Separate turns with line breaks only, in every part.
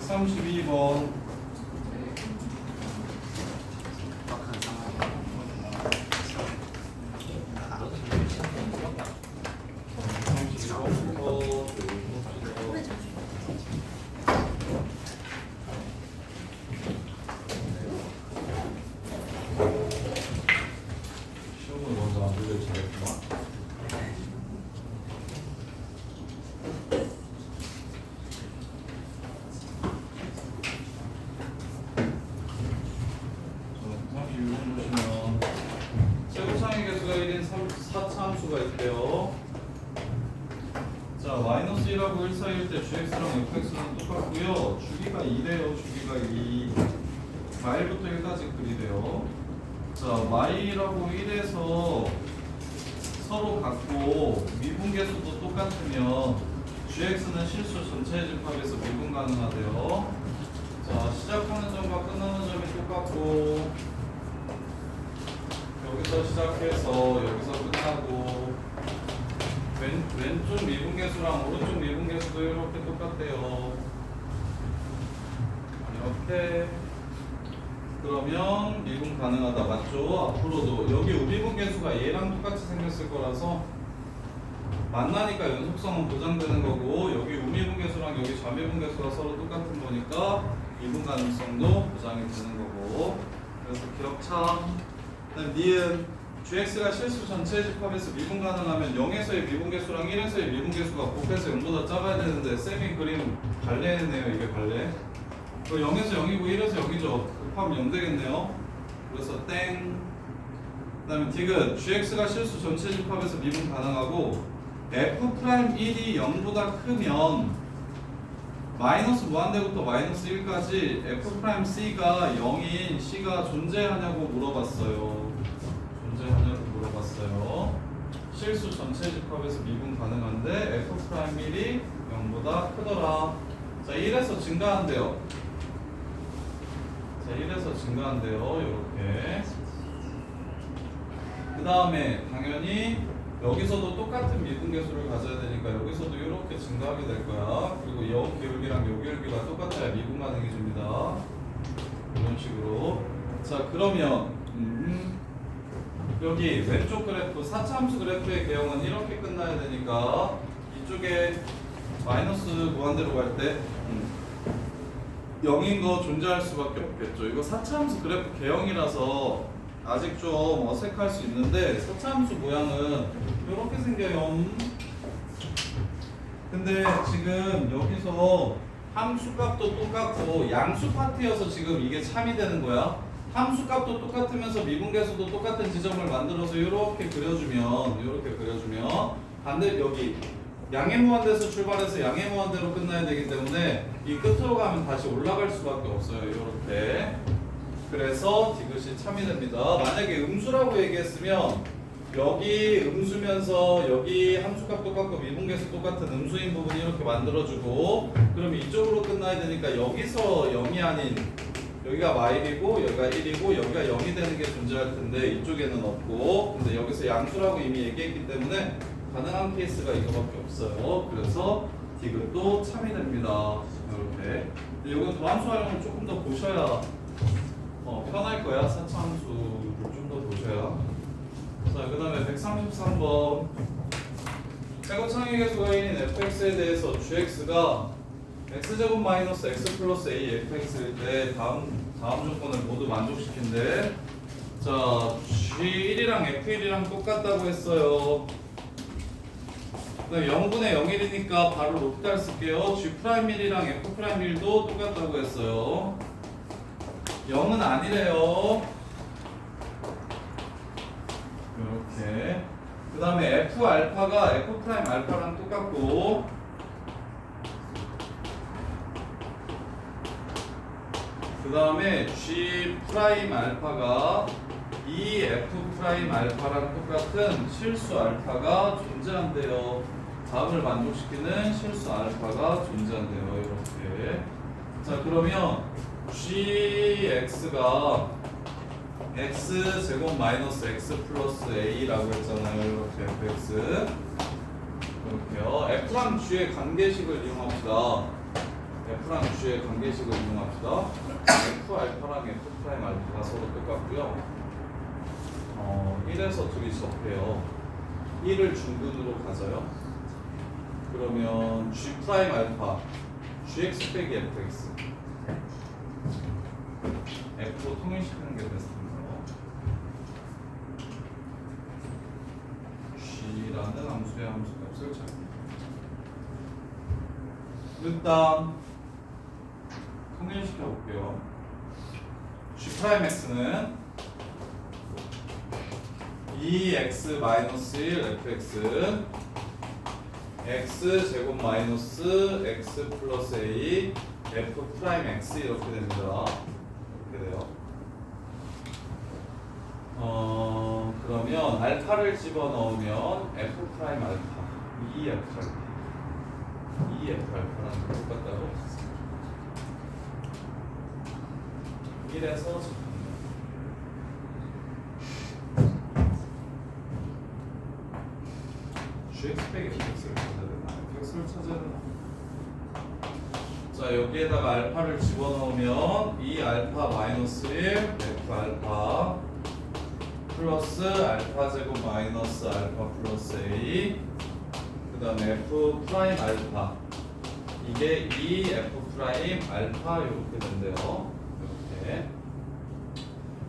132번. 시험을 먼저 안 들려 잘했구만. 보시면 최고상의 개수가 1인 4차 함수가 있대요. 자, 마이너스 1하고 1 사이일 때 gx랑 fx는 똑같고요. 주기가 2래요. 주기가 2. 마일부터 1까지 그리래요. 자, 마일하고 1에서 서로 같고 미분계수도 똑같으면 gx는 실수 전체 집합에서 미분 가능하대요. 자, 시작하는 점과 끝나는 점이 똑같고 여기서 시작해서 여기서 끝나고 왼쪽 미분계수랑 오른쪽 미분계수도 이렇게 똑같대요. 이렇게 그러면 미분 가능하다. 맞죠? 앞으로도 여기 우미분계수가 얘랑 똑같이 생겼을 거라서 만나니까 연속성은 보장되는 거고 여기 우미분계수랑 여기 좌미분계수가 서로 똑같은 거니까 미분 가능성도 보장이 되는 거고 그래서 기억참 니은 gx가 실수 전체 집합에서 미분 가능하면 0에서의 미분계수랑 1에서의 미분계수가 곱해서 0보다 작아야 되는데 쌤이 그림 갈래네요. 이게 갈래 0에서 0이고 1에서 0이죠. 곱하면 0 되겠네요. 그래서 땡. 그 다음에 디귿 gx가 실수 전체 집합에서 미분 가능하고 f'1이 0보다 크면 마이너스 무한대부터 마이너스 1까지 f'c가 0인 c가 존재하냐고 물어봤어요. 존재하냐고 물어봤어요. 실수 전체 집합에서 미분 가능한데 f'1이 0보다 크더라. 자, 1에서 증가한대요. 자, 1에서 증가한대요. 이렇게. 그 다음에 당연히 여기서도 똑같은 미분계수를 가져야 되니까 여기서도 이렇게 증가하게 될 거야. 그리고 여 기울기랑 요 기울기가 똑같아야 미분 가능해집니다. 이런 식으로. 자, 그러면 여기 왼쪽 그래프 4차 함수 그래프의 개형은 이렇게 끝나야 되니까 이쪽에 마이너스 무한대로 갈 때 0인 거 존재할 수밖에 없겠죠. 이거 4차 함수 그래프 개형이라서 아직 좀 어색할 수 있는데 4차 함수 모양은 이렇게 생겨요. 근데 지금 여기서 함수 값도 똑같고 양수 파트여서 지금 이게 참이 되는 거야. 함수 값도 똑같으면서 미분계수도 똑같은 지점을 만들어서 이렇게 그려주면 반대 여기 양의 무한대에서 출발해서 양의 무한대로 끝나야 되기 때문에 이 끝으로 가면 다시 올라갈 수밖에 없어요. 이렇게. 그래서 디귿이 참이 됩니다. 만약에 음수라고 얘기했으면 여기 음수면서 여기 함수값 똑같고 미분계수 똑같은 음수인 부분 이렇게 만들어주고 그럼 이쪽으로 끝나야 되니까 여기서 0이 아닌 여기가 마일이고 여기가 1이고 여기가 0이 되는 게 존재할 텐데 이쪽에는 없고 근데 여기서 양수라고 이미 얘기했기 때문에 가능한 케이스가 이거밖에 없어요. 그래서 디귿도 참이 됩니다. 이렇게. 근데 이건 도함수 활용을 조금 더 보셔야 편할 거야. 4차 함수를 좀 더 보셔야. 자, 그 다음에 133번. 최고창의 개수가 1인 fx에 대해서 gx가 x제곱 마이너스 x 플러스 a fx일 때 다음 조건을 모두 만족시킨대. 자, g1이랑 f1이랑 똑같다고 했어요. 그다음에 0분의 0일이니까 바로 롭달 쓸게요. g'1이랑 f'1도 똑같다고 했어요. 0은 아니래요. 이렇게. 그 다음에 f 알파가 f' 알파랑 똑같고 그 다음에 g' 알파가 이 f' 알파랑 똑같은 실수 알파가 존재한대요. 다음을 만족시키는 실수 알파가 존재한대요. 이렇게. 자, 그러면 gx가 x제곱 마이너스 x 플러스 a라고 했잖아요. 이렇게 fx 이렇게요. f랑 g의 관계식을 이용합시다. F랑 G의 관계식을 이용합시다. F 알파랑 F 프라임 알파가 서로 똑같고요. 1에서 둘이 접해요. 1을 중근으로 가져요. 그러면 G 프라임 알파 GX 빼기 FX F로 통일시키는 게 베스트입니다. G라는 함수의 함수값을 찾기. 일단 통일시켜 볼게요. G 프라임 X는 2x-1 fx x 제곱 마이너스 x 플러스 a f 프라임 x 이렇게 됩니다. 이렇게 돼요. 그러면 알파를 집어넣으면 f 프라임 알파 2f 알파 2f 알파라는 게 똑같다고 했습니다. 1에서 GX 빼기 FX를 찾아야 되나? FX를 찾아야 되나? 자, 여기에다가 알파를 집어넣으면 2 알파 마이너스 1 F 알파 플러스 알파 제곱 마이너스 알파 플러스 A 그 다음에 F 프라임 알파 이게 2 F 프라임 알파 이렇게 된대요. 이렇게.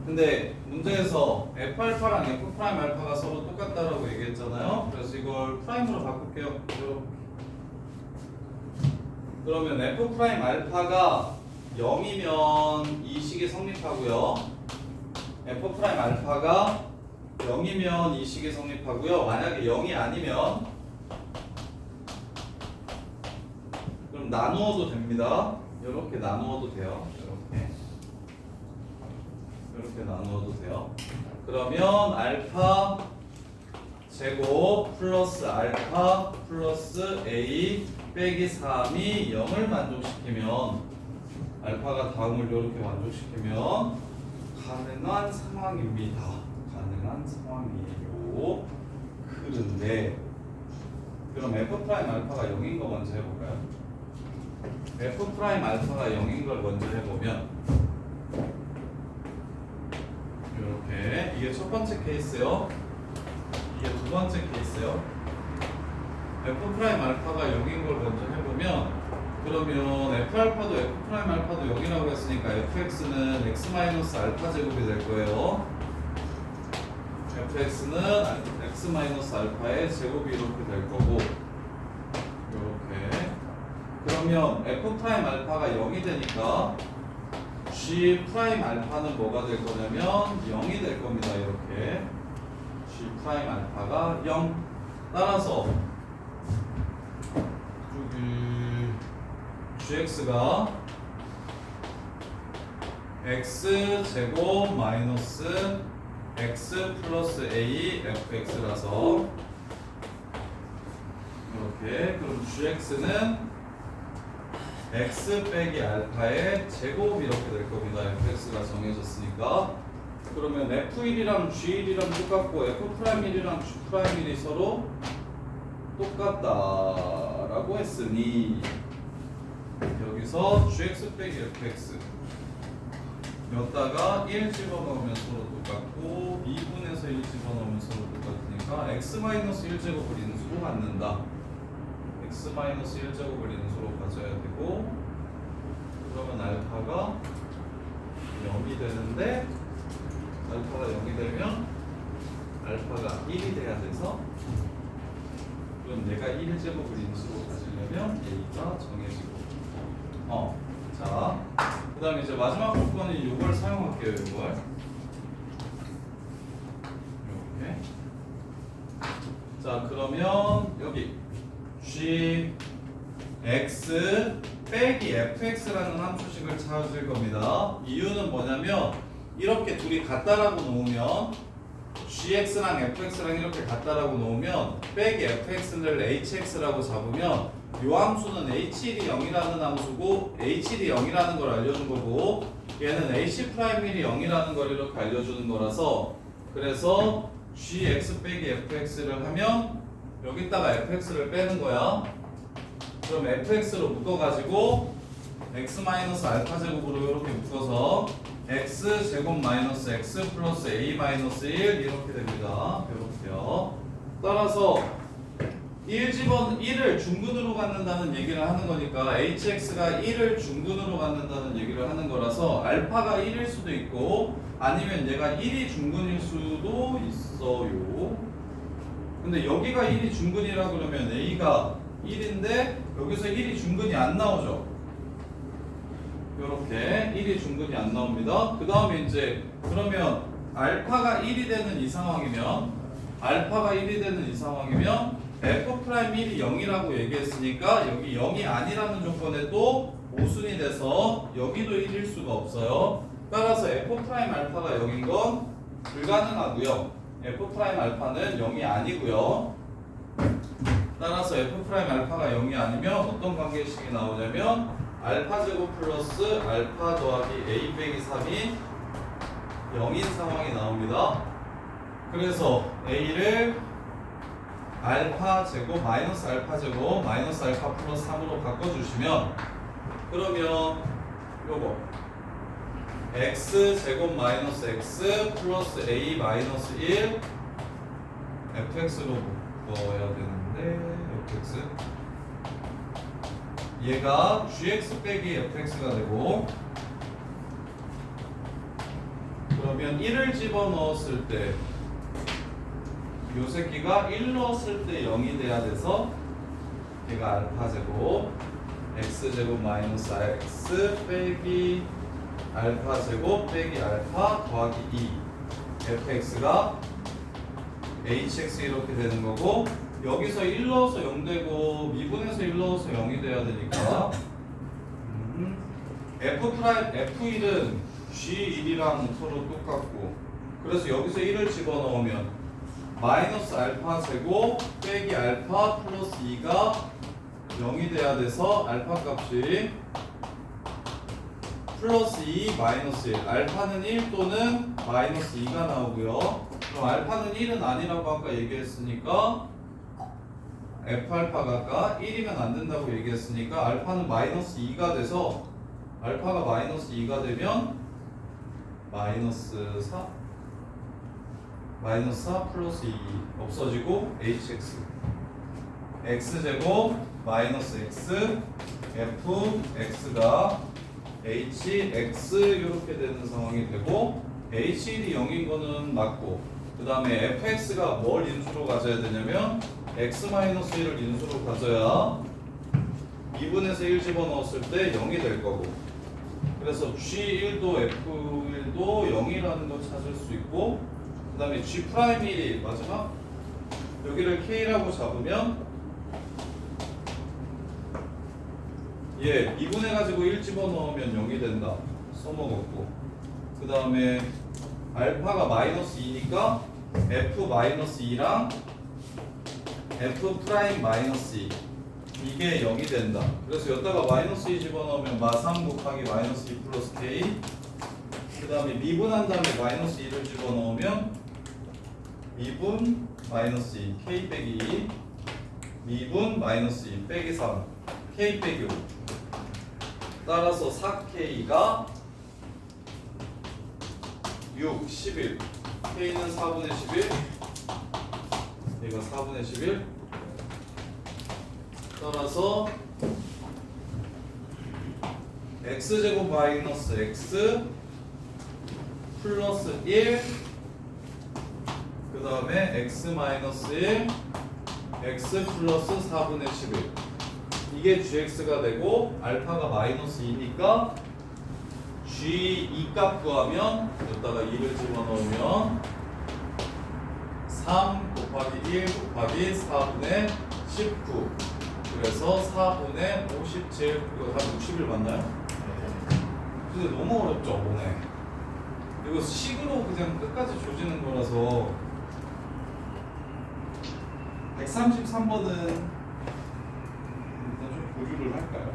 근데 문제에서 F 알파랑 F 프라임 알파가 서로 똑같다라고 얘기했잖아요. 그래서 이걸 프라임으로 바꿀게요. 이렇게. 그러면 F 프라임 알파가 0이면 이 식이 성립하고요. F 프라임 알파가 0이면 이 식이 성립하고요. 만약에 0이 아니면 그럼 나누어도 됩니다. 이렇게 나누어도 돼요. 이렇게 나누어도 돼요. 그러면 알파 제곱 플러스 알파 플러스 a 빼기 3이 0을 만족시키면 알파가 다음을 이렇게 만족시키면 가능한 상황입니다. 가능한 상황이에요. 그런데 그럼 f 프라임 알파가 0인 거 먼저 해볼까요? f 프라임 알파가 0인 걸 먼저 해보면 이렇게 이게 첫 번째 케이스요. 이게 두 번째 케이스요. f 프라임 알파가 0인 걸 먼저 해보면 그러면 f 알파도 f 프라임 알파도 0이라고 했으니까 fx는 x 마이너스 알파 제곱이 될 거예요. fx는 x 마이너스 알파의 제곱이 이렇게 될 거고 이렇게 그러면 f 프라임 알파가 0이 되니까 G 프라임 알파는 뭐가 될 거냐면 0이 될 겁니다. 이렇게 G 프라임 알파가 0 따라서 여기 GX가 X 제곱 마이너스 X 플러스 A fx라서 이렇게 그럼 GX는 x 빼기 알파의 제곱 이렇게 될 겁니다. fx가 정해졌으니까 그러면 f1이랑 g1이랑 똑같고 f'1이랑 g'1이 서로 똑같다라고 했으니 여기서 gx 빼기 fx 여기다가 1 집어넣으면 서로 똑같고 2분에서 1 집어넣으면 서로 똑같으니까 x-1제곱을 인수로 갖는다. x-1제곱을 인수로 가져야 되고 그러면 알파가 0이 되는데 알파가 0이 되면 알파가 1이 돼야 돼서 그럼 내가 1제곱을 인수로 가지려면 A가 정해지고 자 그 다음에 이제 마지막 조건은 이걸 사용할게요. 이걸 이렇게 자 그러면 여기 g x 빼기 fx라는 함수식을 찾을 겁니다. 이유는 뭐냐면 이렇게 둘이 같다라고 놓으면 gx랑 fx랑 이렇게 같다라고 놓으면 빼기 fx를 hx라고 잡으면 이 함수는 h1이 0이라는 함수고 h1이 0이라는 걸 알려준 거고 얘는 h'1이 0이라는 걸 이렇게 알려주는 거라서 그래서 gx 빼기 fx를 하면 여기다가 fx를 빼는 거야. 그럼 fx로 묶어가지고 x 마이너스 알파 제곱으로 이렇게 묶어서 x 제곱 마이너스 x 플러스 a 마이너스 1 이렇게 됩니다. 이렇게요. 따라서 1을 중근으로 갖는다는 얘기를 하는 거니까 hx가 1을 중근으로 갖는다는 얘기를 하는 거라서 알파가 1일 수도 있고 아니면 얘가 1이 중근일 수도 있어요. 근데 여기가 1이 중근이라 그러면 a가 1인데 여기서 1이 중근이 안 나오죠. 요렇게 1이 중근이 안 나옵니다. 그 다음에 이제 그러면 알파가 1이 되는 이 상황이면 f'1이 0이라고 얘기했으니까 여기 0이 아니라는 조건에 또 모순이 돼서 여기도 1일 수가 없어요. 따라서 f'알파가 0인 건 불가능하고요. f'알파는 0이 아니고요. 따라서 f'알파가 0이 아니면 어떤 관계식이 나오냐면 알파 제곱 플러스 알파 더하기 a 빼기 3이 0인 상황이 나옵니다. 그래서 a를 알파 제곱 마이너스 알파 제곱 마이너스 알파 플러스 3으로 바꿔주시면 그러면 요거 x 제곱 마이너스 x 플러스 a 마이너스 1 fx로 넣어야 되는데 fx 얘가 gx 빼기 fx가 되고 그러면 1을 집어넣었을 때 요 새끼가 1 넣었을 때 0이 돼야 돼서 얘가 알파 제곱 x 제곱 마이너스 x 빼기 알파 제곱 빼기 알파 더하기 2 fx가 hx 이렇게 되는 거고 여기서 1 넣어서 0 되고 미분에서 1 넣어서 0이 돼야 되니까 f1은 g1이랑 서로 똑같고 그래서 여기서 1을 집어넣으면 마이너스 알파 제곱 빼기 알파 플러스 2가 0이 돼야 돼서 알파 값이 플러스 2 마이너스 1 알파는 1 또는 마이너스 2가 나오고요. 그럼 알파는 1은 아니라고 아까 얘기했으니까 f알파가 아까 1이면 안 된다고 얘기했으니까 알파는 마이너스 2가 돼서 알파가 마이너스 2가 되면 마이너스 4 플러스 2 없어지고 hx x제곱 마이너스 x fx가 hx 이렇게 되는 상황이 되고 h1이 0인 거는 맞고 그 다음에 fx가 뭘 인수로 가져야 되냐면 x-1을 인수로 가져야 2분에서 1 집어넣었을 때 0이 될 거고 그래서 g1도 f1도 0이라는 거 찾을 수 있고 그 다음에 g'1이 마지막 여기를 k라고 잡으면 얘 미분해가지고 1 집어넣으면 0이 된다 써먹었고 그 다음에 알파가 마이너스 2니까 f-2랑 f' 마이너스 2 이게 0이 된다 그래서 여기다가 마이너스 2 집어넣으면 마3 곱하기 마이너스 2 플러스 k 그 다음에 미분한 다음에 마이너스 2를 집어넣으면 미분 마이너스 2 k 빼기 2 미분 마이너스 2 빼기 3 k 빼기 5 따라서 4k가 6, 11 k는 4분의 11 얘가 4분의 11 따라서 x제곱 마이너스 x 플러스 1 그 다음에 x 마이너스 1 x 플러스 4분의 11 이게 gx가 되고 알파가 마이너스 2니까 g2 값 구하면 여기다가 2를 집어넣으면 3 곱하기 1 곱하기 4분의 19 그래서 4분의 57 이거 한 60일 맞나요? 근데 너무 어렵죠 오늘 이거 식으로 그냥 끝까지 조지는 거라서 133번은 일단 좀 보류를 할까요?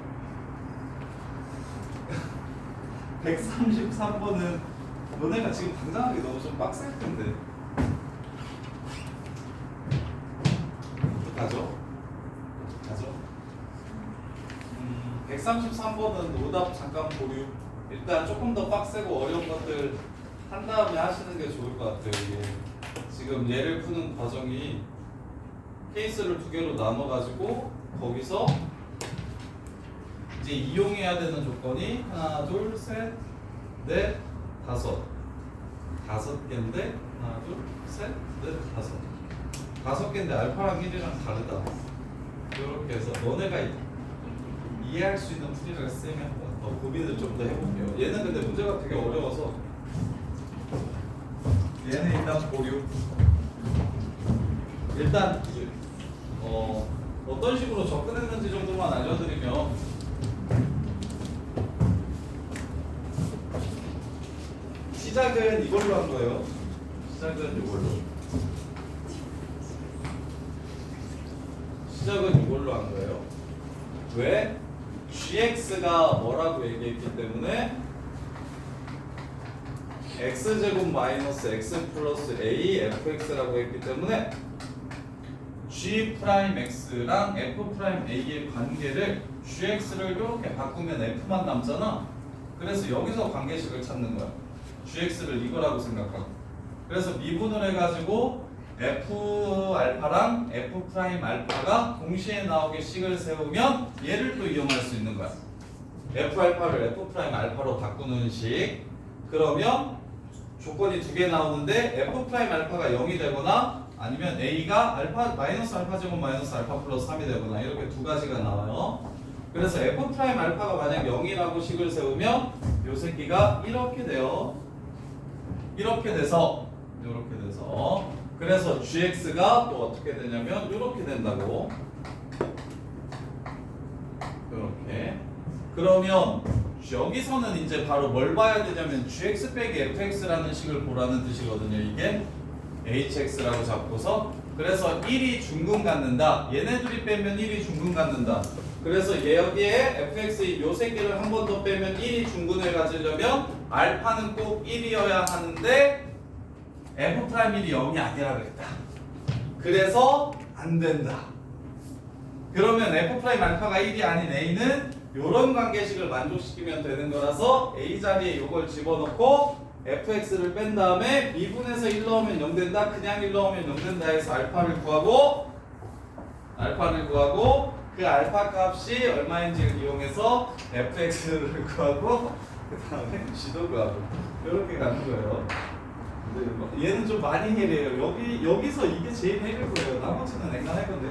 133번은 너네가 지금 당장하기 너무 좀 빡셀 텐데 가죠? 133번은 오답 잠깐 보류. 일단 조금 더 빡세고 어려운 것들 한 다음에 하시는 게 좋을 것 같아요. 이게 지금 얘를 푸는 과정이 케이스를 두 개로 나눠가지고 거기서 이제 이용해야 되는 조건이 하나, 둘, 셋, 넷, 다섯 개인데 하나, 둘, 셋, 넷, 다섯 개인데 알파랑 1이랑 다르다. 이렇게 해서 너네가 이해할 수 있는 풀이를 쌤이 한번 더 고민을 좀 더 해볼게요. 얘는 근데 문제가 되게 어려워서 얘는 일단 보류. 일단 어떤 식으로 접근했는지 정도만 알려드리면 시작은 이걸로 한 거예요. 시작은 이걸로 한 거예요. 왜? gx가 뭐라고 얘기했기 때문에 x제곱 마이너스 x 플러스 a fx라고 했기 때문에 g 프라임 x랑 f 프라임 a의 관계를 gx를 이렇게 바꾸면 f만 남잖아. 그래서 여기서 관계식을 찾는 거야. gx를 이거라고 생각하고. 그래서 미분을 해가지고 f 알파랑 f 프라임 알파가 동시에 나오게 식을 세우면 얘를 또 이용할 수 있는 거야. f 알파를 f 프라임 알파로 바꾸는 식. 그러면 조건이 두 개 나오는데 f 프라임 알파가 0이 되거나 아니면 a가 알파 마이너스 알파 제곱 마이너스 알파 플러스 3이 되거나 이렇게 두 가지가 나와요. 그래서 f 프라임 알파가 만약 0이라고 식을 세우면 요 새끼가 이렇게 돼요. 이렇게 돼서 그래서 gx가 또 어떻게 되냐면 이렇게 된다고. 이렇게. 그러면 여기서는 이제 바로 뭘 봐야 되냐면 gx 빼기 fx라는 식을 보라는 뜻이거든요. 이게 hx라고 잡고서 그래서 1이 중근 갖는다. 얘네들이 빼면 1이 중근 갖는다. 그래서 여기에 fx 요 새끼를 한 번 더 빼면 1이 중근을 가지려면 알파는 꼭 1이어야 하는데 f 프라임 1이 0이 아니라 그랬다. 그래서 안 된다. 그러면 f 프라임 알파가 1이 아닌 a는 요런 관계식을 만족시키면 되는 거라서 a 자리에 요걸 집어넣고 fx를 뺀 다음에 미분해서 1 넣으면 0 된다. 그냥 1 넣으면 0 된다 해서 알파를 구하고 그 알파 값이 얼마인지를 이용해서 fx를 구하고 그 다음에 g도 구하고 이렇게 가는 거예요. 근데 얘는 좀 많이 해래요. 여기서 이게 제일 해릴 거예요. 나머지는 앵간할 건데.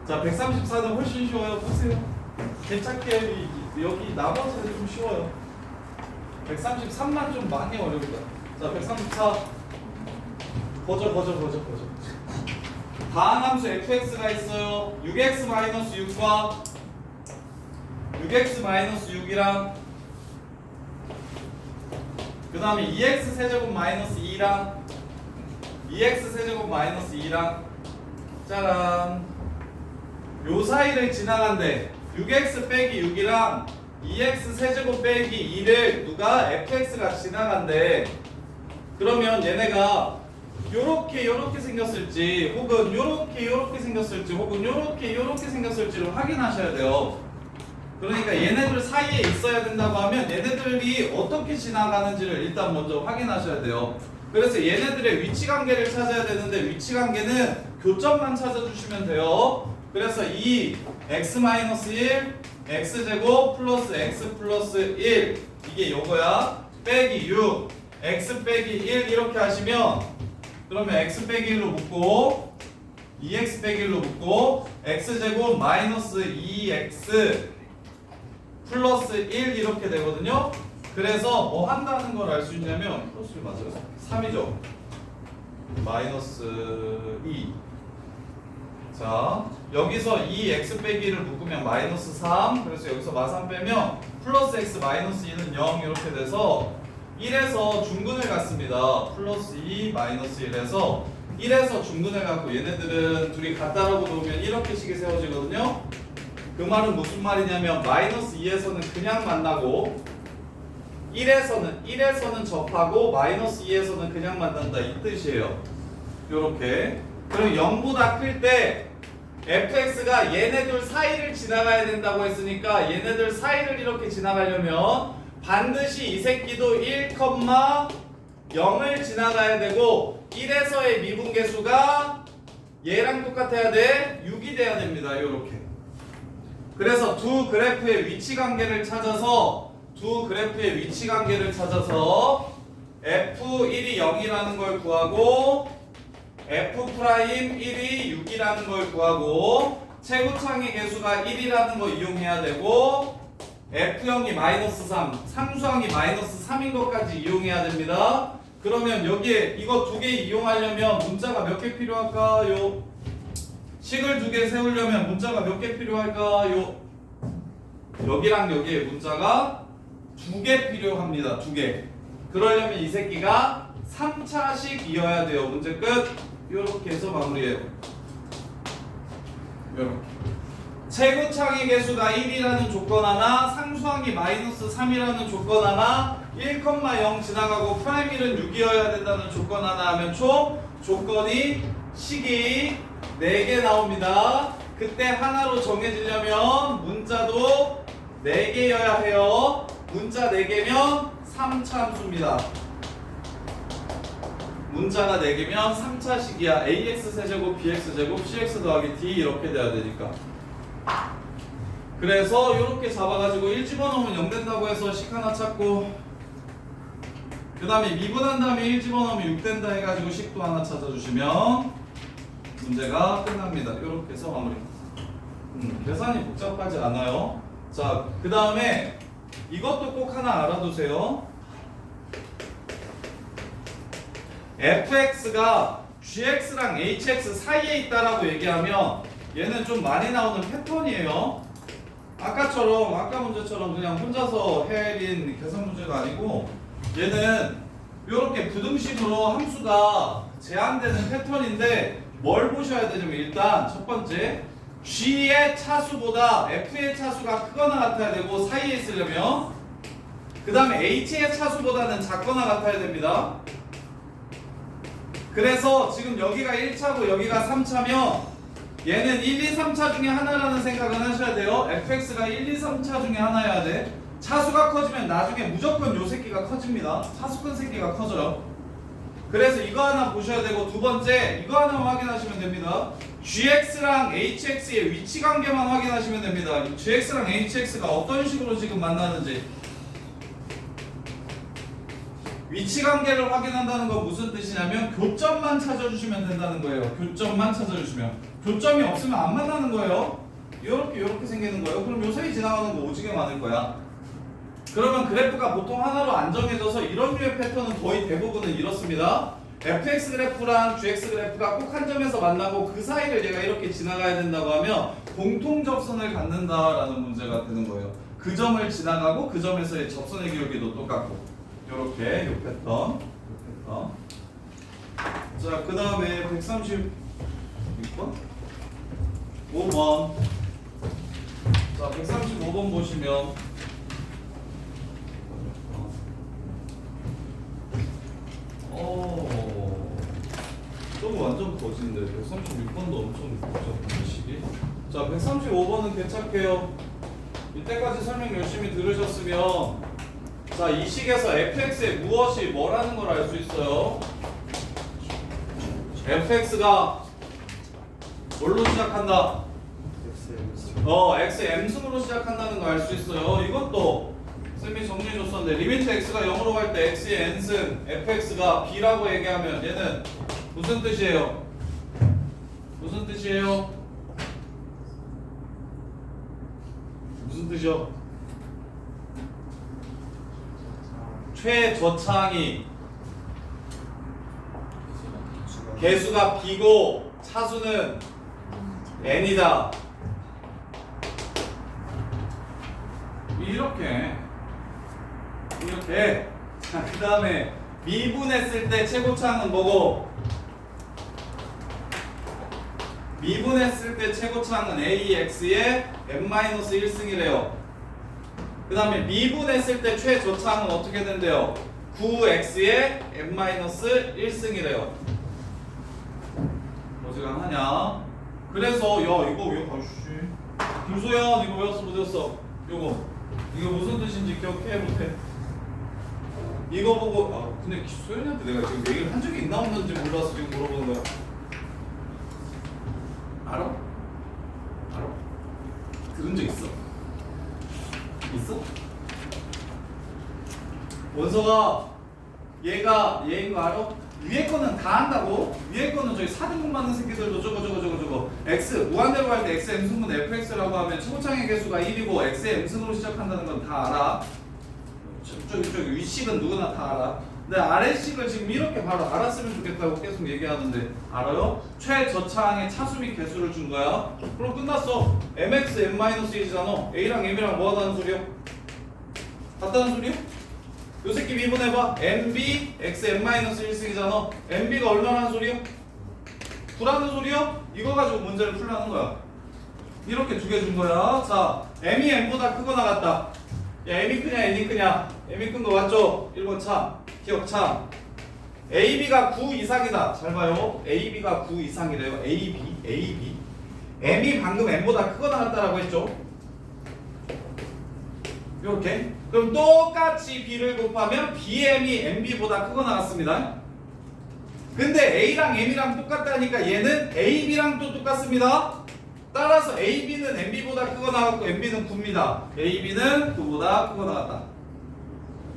자, 134는 훨씬 쉬워요. 보세요. 괜찮게 여기 나머지는 좀 쉬워요. 133만 좀 많이 어렵다. 자, 134 거저. 다항함수 fx가 있어요. 6x-6과 6x-6이랑 그 다음에 2x 세제곱 마이너스 2랑 2x 세제곱 마이너스 2랑 짜란 요 사이를 지나간대. 6x 빼기 6이랑 2x 세제곱 빼기 2를 누가 fx가 지나간대. 그러면 얘네가 요렇게 생겼을지 혹은 요렇게 생겼을지 혹은 요렇게 생겼을지를 확인하셔야 돼요. 그러니까 얘네들 사이에 있어야 된다고 하면 얘네들이 어떻게 지나가는지를 일단 먼저 확인하셔야 돼요. 그래서 얘네들의 위치 관계를 찾아야 되는데 위치 관계는 교점만 찾아주시면 돼요. 그래서 이 x-1 x제곱 플러스 x 플러스 1 이게 요거야. 빼기 6 x 빼기 1 이렇게 하시면 그러면 x 빼기 1로 묶고 2x 빼기 1로 묶고 x제곱 마이너스 2x 플러스 1 이렇게 되거든요. 그래서 뭐 한다는 걸 알 수 있냐면 플러스를 맞아요. 3이죠. 마이너스 2. 자, 여기서 2x 빼기를 묶으면 마이너스 3. 그래서 여기서 마3 빼면 플러스 x 마이너스 2는 0 이렇게 돼서 1에서 중근을 갖습니다. 플러스 2 마이너스 1에서 1에서 중근을 갖고 얘네들은 둘이 같다라고 놓으면 이렇게 식이 세워지거든요. 그 말은 무슨 말이냐면 마이너스 2에서는 그냥 만나고 1에서는 접하고 마이너스 2에서는 그냥 만난다 이 뜻이에요. 요렇게. 그럼 0보다 클 때 fx가 얘네들 사이를 지나가야 된다고 했으니까 얘네들 사이를 이렇게 지나가려면 반드시 이 새끼도 1,0을 지나가야 되고 1에서의 미분계수가 얘랑 똑같아야 돼. 6이 돼야 됩니다. 요렇게. 그래서 두 그래프의 위치 관계를 찾아서 f1이 0이라는 걸 구하고 f'1이 6이라는 걸 구하고 최고창의 계수가 1이라는 거 이용해야 되고 f0이 -3, 상수항이 -3인 것까지 이용해야 됩니다. 그러면 여기에 이거 두 개 이용하려면 문자가 몇 개 필요할까요? 식을 두 개 세우려면 문자가 몇 개 필요할까요? 여기랑 여기에 문자가 두 개 필요합니다. 두 개. 그러려면 이 새끼가 3차씩 이어야 돼요. 문제 끝. 요렇게 해서 마무리해요. 요렇게. 최고창의 계수가 1이라는 조건 하나, 상수항이 -3이라는 조건 하나, 1,0 지나가고 프라임1은 6이어야 된다는 조건 하나 하면 총 조건이 식이 4개 나옵니다. 그때 하나로 정해지려면 문자도 4개여야 해요. 문자 4개면 3차 함수입니다. 문자가 4개면 3차식이야. ax 세제곱, bx 제곱, cx 더하기 d 이렇게 돼야 되니까. 그래서 이렇게 잡아가지고 1 집어넣으면 0 된다고 해서 식 하나 찾고 그 다음에 미분한 다음에 1 집어넣으면 6 된다 해가지고 식도 하나 찾아주시면 문제가 끝납니다. 이렇게 해서 마무리. 계산이 복잡하지 않아요. 자, 그 다음에 이것도 꼭 하나 알아두세요. fx가 gx랑 hx 사이에 있다라고 얘기하면 얘는 좀 많이 나오는 패턴이에요. 아까 문제처럼 그냥 혼자서 해린 계산 문제가 아니고 얘는 이렇게 부등식으로 함수가 제한되는 패턴인데 뭘 보셔야 되냐면 일단 첫 번째 g의 차수보다 f의 차수가 크거나 같아야 되고 사이에 있으려면 그 다음에 h의 차수보다는 작거나 같아야 됩니다. 그래서 지금 여기가 1차고 여기가 3차면 얘는 1, 2, 3차 중에 하나라는 생각은 하셔야 돼요. fx가 1, 2, 3차 중에 하나여야 돼. 차수가 커지면 나중에 무조건 요 새끼가 커집니다. 차수 큰 새끼가 커져요. 그래서 이거 하나 보셔야 되고 두 번째 이거 하나만 확인하시면 됩니다. gx랑 hx의 위치 관계만 확인하시면 됩니다. gx랑 hx가 어떤 식으로 지금 만나는지 위치 관계를 확인한다는 건 무슨 뜻이냐면 교점만 찾아주시면 된다는 거예요. 교점만 찾아주시면 교점이 없으면 안 만나는 거예요. 이렇게 생기는 거예요. 그럼 요 사이 지나가는 거 오지게 많을 거야. 그러면 그래프가 보통 하나로 안 정해져서 이런 류의 패턴은 거의 대부분은 이렇습니다. fx 그래프랑 gx 그래프가 꼭 한 점에서 만나고 그 사이를 얘가 이렇게 지나가야 된다고 하면 공통접선을 갖는다라는 문제가 되는 거예요. 그 점을 지나가고 그 점에서의 접선의 기울기도 똑같고 요렇게 요 패턴. 자, 그 다음에 136번 5번. 자, 135번 보시면 좀 완전 거진데 136번도 엄청 복잡한 식이. 자, 135번은 개착해요. 이때까지 설명 열심히 들으셨으면 자, 이 식에서 fx의 무엇이 뭐라는 걸 알 수 있어요. fx가 뭘로 시작한다? x m승으로 시작한다는 걸 알 수 있어요. 이것도 쌤이 정리해줬었는데 리미트 x가 0으로 갈 때 x의 n승 fx가 b라고 얘기하면 얘는 무슨 뜻이에요? 무슨 뜻이에요? 무슨 뜻이요? 최저차항이 개수가 b고 차수는 n이다. 이렇게 자, 그 다음에 미분했을 때 최고차항은 뭐고? 미분했을 때 최고차항은 AX의 n-1승이래요. 그 다음에 미분했을 때 최저차항은 어떻게 된대요? 9x의 n-1승이래요. 어지간하냐? 그래서 야 이거 왜 아씨 김소연 이거 외웠어 못 외웠어? 이거 무슨 뜻인지 기억해 못해? 이거 보고 근데 소연이한테 내가 지금 얘기를 한 적이 있나 없는지 몰라서 지금 물어보는 거야. 알아? 알아? 들은 적 있어? 있어? 원서가 얘인 거 알아? 위에 거는 다 한다고? 위에 거는 저기 4등분 받는 새끼들도 저거 x 무한대로 갈 때 x m승분 fx라고 하면 최고창의 개수가 1이고 x의 m승으로 시작한다는 건 다 알아. 저기 윗식은 누구나 다 알아. 근데 아래식을 지금 이렇게 바로 알았으면 좋겠다고 계속 얘기하는데 알아요? 최저차항의 차수 및 개수를 준 거야. 그럼 끝났어. mx m-1이잖아. a랑 m이랑 뭐 하다는 소리야? 같다는 소리야? 요 새끼 미분해봐. mb x m-1승이잖아. mb가 얼마라는 소리야? 9라는 소리야? 이거 가지고 문제를 풀라는 거야. 이렇게 두 개 준 거야. 자, m이 m보다 크거나 같다. 야, m이 크냐 n이 크냐? m이 큰 거 맞죠? 1번 참. 기억 참. ab가 9 이상이다. 잘 봐요. ab가 9 이상이래요. ab. m이 방금 m보다 크거나 같다라고 했죠? 이렇게. 그럼 똑같이 b를 곱하면 bm이 mb보다 크거나 같습니다. 근데 a랑 m이랑 똑같다니까 얘는 ab랑 또 똑같습니다. 따라서 ab는 mb보다 크거나 같고 mb는 9입니다. ab는 9보다 크거나 같다.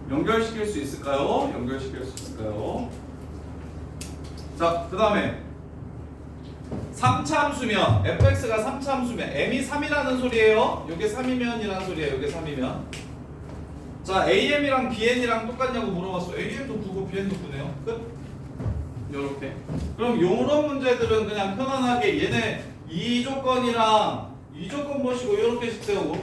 연결시킬 수 있을까요? 연결시킬 수 있을까요? 자, 그 다음에 3차함수면 fx가 3차함수면 m이 3이라는 소리예요. 요게 3이면 이라는 소리예요. 요게 3이면. 자, am이랑 bn이랑 똑같냐고 물어봤어. am도 9고 bn도 9네요. 끝. 요렇게. 그럼 요런 문제들은 그냥 편안하게 얘네 이 조건이랑 이 조건 보시고 요렇게씩 세우고,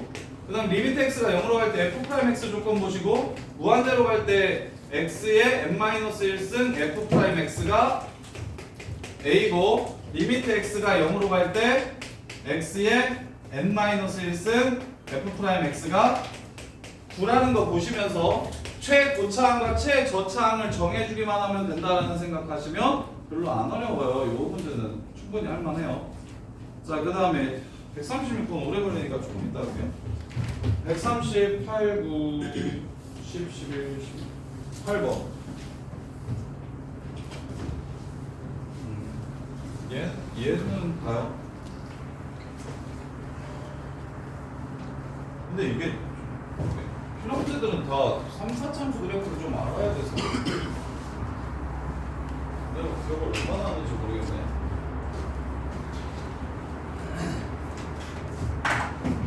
그 다음 리미트 x가 0으로 갈 때 f'x 조건 보시고, 무한대로 갈 때 x의 n-1승 f'x가 a고, 리미트 x가 0으로 갈 때 x의 n-1승 f'x가 9라는 거 보시면서 최고차항과 최저차항을 정해주기만 하면 된다라는 생각하시면 별로 안 어려워요. 이 문제는 충분히 할만해요. 자, 그 다음에 136번 오래 걸리니까 조금 이따 할게요. 138, 9, 10, 11, 18번. 얘는 가요? 근데 이게 필요문제들은 다 3, 4참수 그래프를 좀 알아야 돼서 내가 기억을 얼마나 하는지 모르겠네.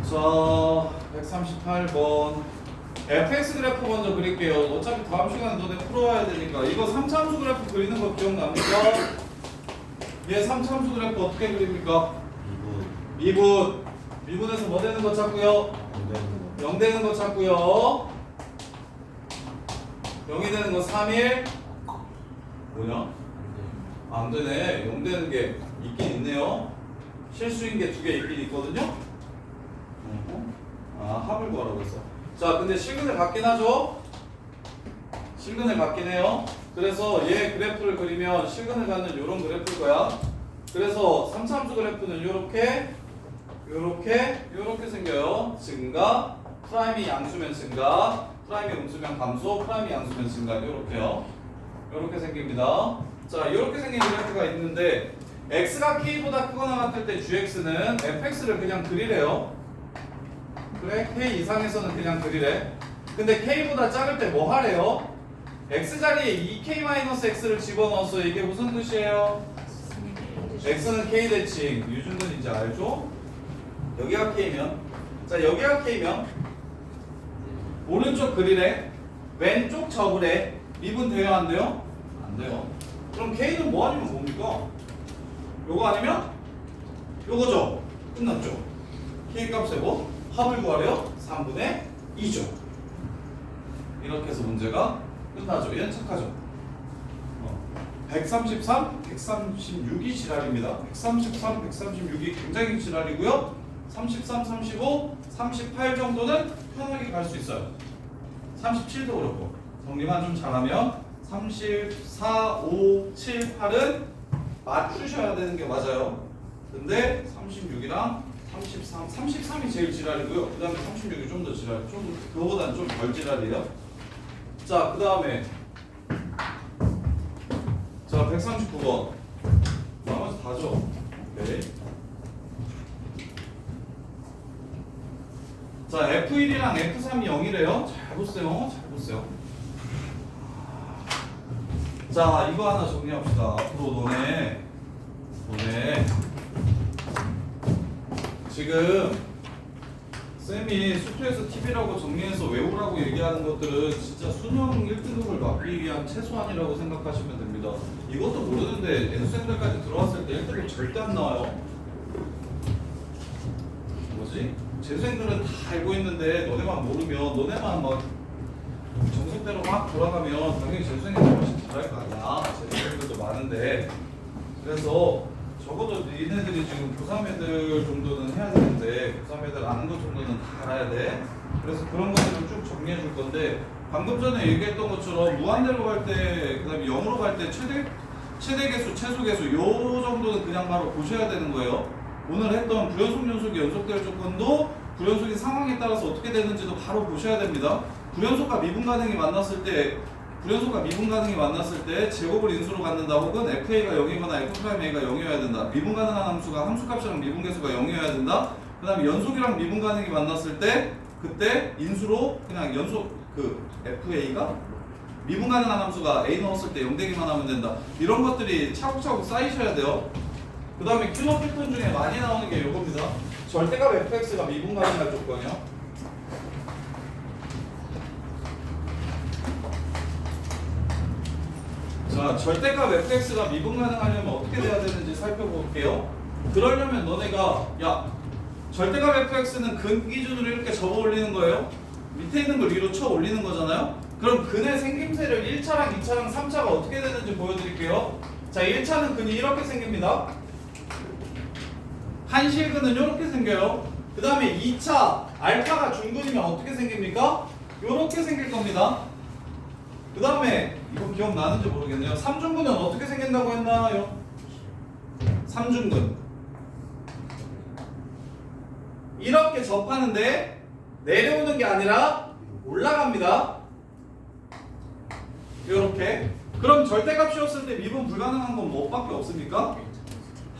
자, 138번 fx 그래프 먼저 그릴게요. 어차피 다음 시간에 너네 풀어와야 되니까. 이거 3참수 그래프 그리는 거 기억납니까? 얘 3참수 그래프 어떻게 그립니까? 미분에서 뭐 되는 거 찾고요? 0 되는 거 찾고요. 0이 되는 거 3일 뭐냐? 안 되네. 0 되는 게 있긴 있네요. 실수인 게 2개 있긴 있거든요. 합을 구하라고 했어. 자, 근데 실근을 갖긴 하죠? 실근을 갖긴 해요. 그래서 얘 그래프를 그리면 실근을 갖는 요런 그래프일 거야. 그래서 3차함수 그래프는 요렇게 생겨요. 증가, 프라임이 양수면 증가, 프라임이 음수면 감소, 프라임이 양수면 증가. 요렇게요. 요렇게 생깁니다. 자, 요렇게 생긴 그래프가 있는데 x가 k보다 크거나 같을 때 gx는 fx를 그냥 그리래요. 그래? k 이상에서는 그냥 그리래. 근데 k보다 작을 때 뭐 하래요? x 자리에 2k-x를 집어넣었어. 이게 무슨 뜻이에요? x는 k 대칭. 유준근 이제 알죠? 여기가 k면, 자, 여기가 k면 오른쪽 그리래, 왼쪽 접으래. 미분 돼요 안 돼요? 안 돼요. 그럼 k는 뭐 아니면 뭡니까? 요거 아니면 요거죠. 끝났죠. k 값 세고 합을 구하래요. 3분의 2죠. 이렇게 해서 문제가 끝나죠. 얘는 착하죠. 133, 136이 지랄입니다. 133, 136이 굉장히 지랄이고요. 33, 35, 38 정도는 편하게 갈 수 있어요. 37도 그렇고. 정리만 좀 잘하면 34, 5, 7, 8은 맞추셔야 되는 게 맞아요. 근데 36이랑 33이 제일 지랄이고요. 그 다음에 36이 좀 더 지랄, 그거보다는 좀 덜 지랄이에요. 자, 그 다음에 자 139번 나머지 다죠. 오케이. 자 F1이랑 F3이 0이래요. 잘 보세요. 잘 보세요. 자 이거 하나 정리합시다. 앞으로 너네 지금 쌤이 수투에서 TV라고 정리해서 외우라고 얘기하는 것들은 진짜 수능 1등급을 막기 위한 최소한이라고 생각하시면 됩니다. 이것도 모르는데 N수생들까지 들어왔을 때 1등급 절대 안 나와요. 뭐지? 재수생들은 다 알고 있는데 너네만 모르면, 너네만 막 정석대로 막 돌아가면 당연히 재수생들이 훨씬 잘할 거 아니야. 재수생들도 많은데. 그래서 적어도 니네들이 지금 고3 애들 정도는 해야 되는데 고3 애들 아는 것 정도는 다 알아야 돼. 그래서 그런 것들을 쭉 정리해 줄 건데, 방금 전에 얘기했던 것처럼 무한대로 갈 때, 그 다음에 0으로 갈 때 최대 개수, 최소 개수 요 정도는 그냥 바로 보셔야 되는 거예요. 오늘 했던 불연속 연속이 연속될 조건도 불연속인 상황에 따라서 어떻게 되는지도 바로 보셔야 됩니다. 불연속과 미분 가능이 만났을 때 제곱을 인수로 갖는다, 혹은 FA가 0이거나 F'A가 0이어야 된다. 미분 가능한 함수가 함수값이랑 미분 계수가 0이어야 된다. 그 다음에 연속이랑 미분 가능이 만났을 때 그때 인수로 그냥 연속 FA가 미분 가능한 함수가 A 넣었을 때 0 되기만 하면 된다. 이런 것들이 차곡차곡 쌓이셔야 돼요. 그 다음에 킬러 패턴 중에 많이 나오는 게 이겁니다. 절대값 fx가 미분 가능할 조건이요. 자, 절대값 fx가 미분 가능하려면 어떻게 돼야 되는지 살펴볼게요. 그러려면 너네가 절대값 fx는 근 기준으로 이렇게 접어 올리는 거예요. 밑에 있는 걸 위로 쳐 올리는 거잖아요. 그럼 근의 생김새를 1차랑 2차랑 3차가 어떻게 되는지 보여드릴게요. 자, 1차는 근이 이렇게 생깁니다. 한실근은 이렇게 생겨요. 그 다음에 2차 알파가 중근이면 어떻게 생깁니까? 이렇게 생길 겁니다. 그 다음에 이거 기억나는지 모르겠네요. 3중근은 어떻게 생긴다고 했나요? 3중근 이렇게 접하는데 내려오는 게 아니라 올라갑니다. 이렇게. 그럼 절대값이었을 때 미분 불가능한 건 뭐밖에 없습니까?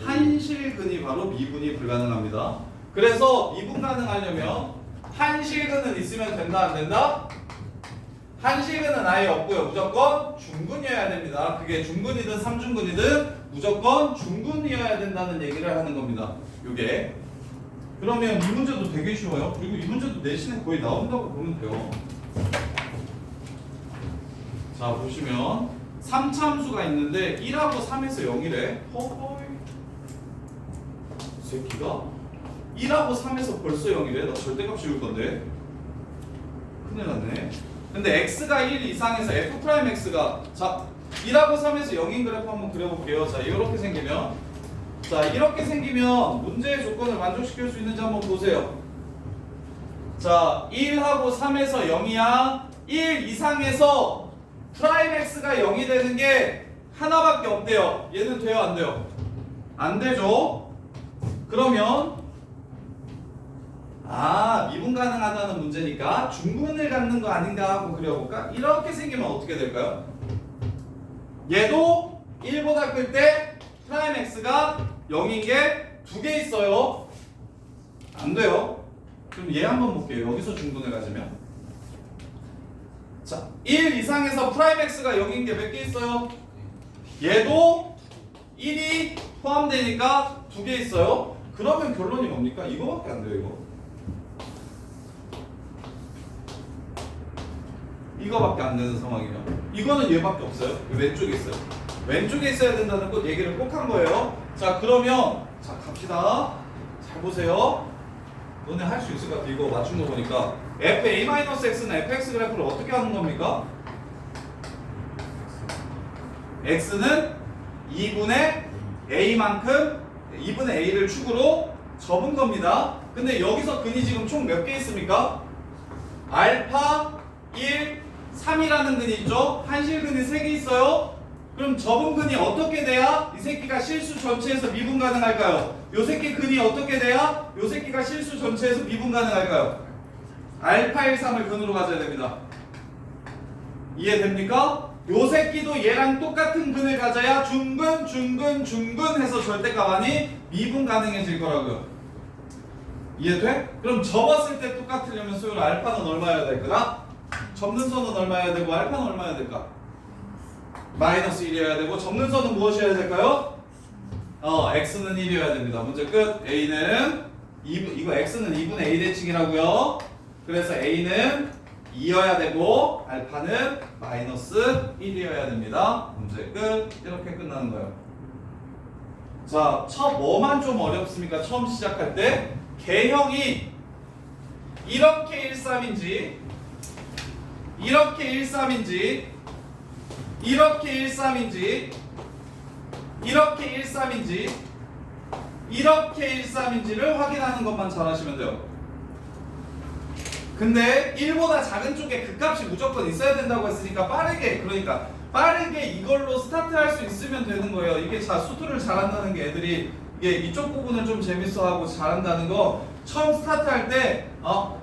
한실근이 바로 미분이 불가능합니다. 그래서 미분 가능하려면 한실근은 있으면 된다, 안 된다? 한실근은 아예 없고요. 무조건 중근이어야 됩니다. 그게 중근이든 삼중근이든 무조건 중근이어야 된다는 얘기를 하는 겁니다. 요게. 그러면 이 문제도 되게 쉬워요. 그리고 이 문제도 내신에 거의 나온다고 보면 돼요. 자, 보시면 3차 함수가 있는데 1하고 3에서 0이래. 허허이 새끼가 1하고 3에서 벌써 0이래. 나 절대값 씌울 건데 큰일 났네. 근데 x가 1 이상에서 f'x가 자 1하고 3에서 0인 그래프 한번 그려볼게요. 자 이렇게 생기면 이렇게 생기면 문제의 조건을 만족시킬 수 있는지 한번 보세요. 자 1하고 3에서 0이야. 1 이상에서 프라임 x가 0이 되는 게 하나밖에 없대요. 얘는 돼요, 안 돼요? 안 되죠. 그러면 미분 가능하다는 문제니까 중근을 갖는 거 아닌가 하고 그려볼까? 이렇게 생기면 어떻게 될까요? 얘도 1보다 클 때 프라임 x가 0인 게 두 개 있어요. 안 돼요. 그럼 얘 한번 볼게요. 여기서 중근을 가지면 자, 1 이상에서 프라임 x가 0인 게 몇 개 있어요? 얘도 1이 포함되니까 두 개 있어요. 그러면 결론이 뭡니까? 이거밖에 안 돼요, 이거. 이거밖에 안 되는 상황이면 이거는 얘밖에 없어요. 왼쪽에 있어요. 왼쪽에 있어야 된다는 것 얘기를 꼭 한 거예요. 자, 그러면 자 갑시다. 잘 보세요. 너네 할 수 있을 것 같아. 이거 맞춘 거 보니까 fa-x는 fx 그래프를 어떻게 하는 겁니까? x는 2분의 a만큼 2분의 a를 축으로 접은 겁니다. 근데 여기서 근이 지금 총 몇 개 있습니까? 알파 1 3이라는 근이 있죠. 한실근이 3개 있어요. 그럼 접은 근이 어떻게 돼야 이 새끼가 실수 전체에서 미분 가능할까요? 요 새끼 근이 어떻게 돼야 요 새끼가 실수 전체에서 미분 가능할까요? 알파 13을 근으로 가져야 됩니다. 이해됩니까? 요 새끼도 얘랑 똑같은 근을 가져야 중근 해서 절대값하니 미분 가능해질 거라고요. 이해돼? 그럼 접었을 때 똑같으려면 소율 알파는 얼마여야 될까? 접는 선은 얼마여야 되고 알파는 얼마여야 될까? 마이너스 1이어야 되고 접는 선은 무엇이어야 될까요? x는 1이어야 됩니다. 문제 끝. a는 2분, 이거 x는 2분의 a 대칭이라고요. 그래서 a는 2여야 되고 알파는 마이너스 1이어야 됩니다. 문제 끝. 이렇게 끝나는 거예요. 자, 뭐만 좀 어렵습니까? 처음 시작할 때 개형이 이렇게 13인지 이렇게 13인지 이렇게 13인지 이렇게 13인지 이렇게 13인지를 확인하는 것만 잘 하시면 돼요. 근데 1보다 작은 쪽에 그 값이 무조건 있어야 된다고 했으니까 빠르게 이걸로 스타트할 수 있으면 되는 거예요. 이게 수투를 잘한다는 게 애들이 이게 이쪽 부분을 좀 재밌어하고 잘한다는 거 처음 스타트할 때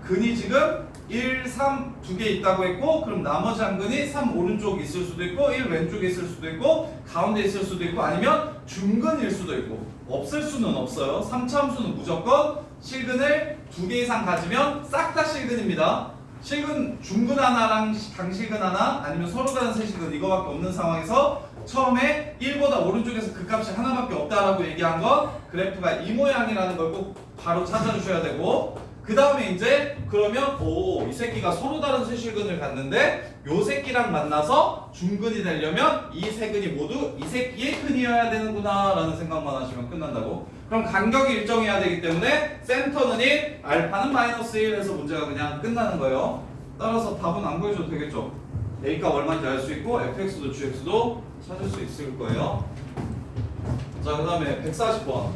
근이 지금 1, 3 두 개 있다고 했고 그럼 나머지 한 근이 3 오른쪽에 있을 수도 있고 1 왼쪽에 있을 수도 있고 가운데 있을 수도 있고 아니면 중근일 수도 있고 없을 수는 없어요. 3차함수는 무조건 실근을 2개 이상 가지면 싹 다 실근입니다. 실근 중근 하나랑 당실근 하나 아니면 서로 다른 세실근 이거밖에 없는 상황에서 처음에 1보다 오른쪽에서 그 값이 하나밖에 없다라고 얘기한 건 그래프가 이 모양이라는 걸 꼭 바로 찾아주셔야 되고 그 다음에 이제 그러면 이 새끼가 서로 다른 세실근을 갖는데 요 새끼랑 만나서 중근이 되려면 이 세 근이 모두 이 새끼의 근이어야 되는구나 라는 생각만 하시면 끝난다고. 그럼 간격이 일정해야 되기 때문에 센터는 1, 알파는 마이너스 1 해서 문제가 그냥 끝나는 거예요. 따라서 답은 안 구해줘도 되겠죠. A값 얼마인지 알 수 있고 fx도 gx도 찾을 수 있을 거예요. 자, 그 다음에 140번.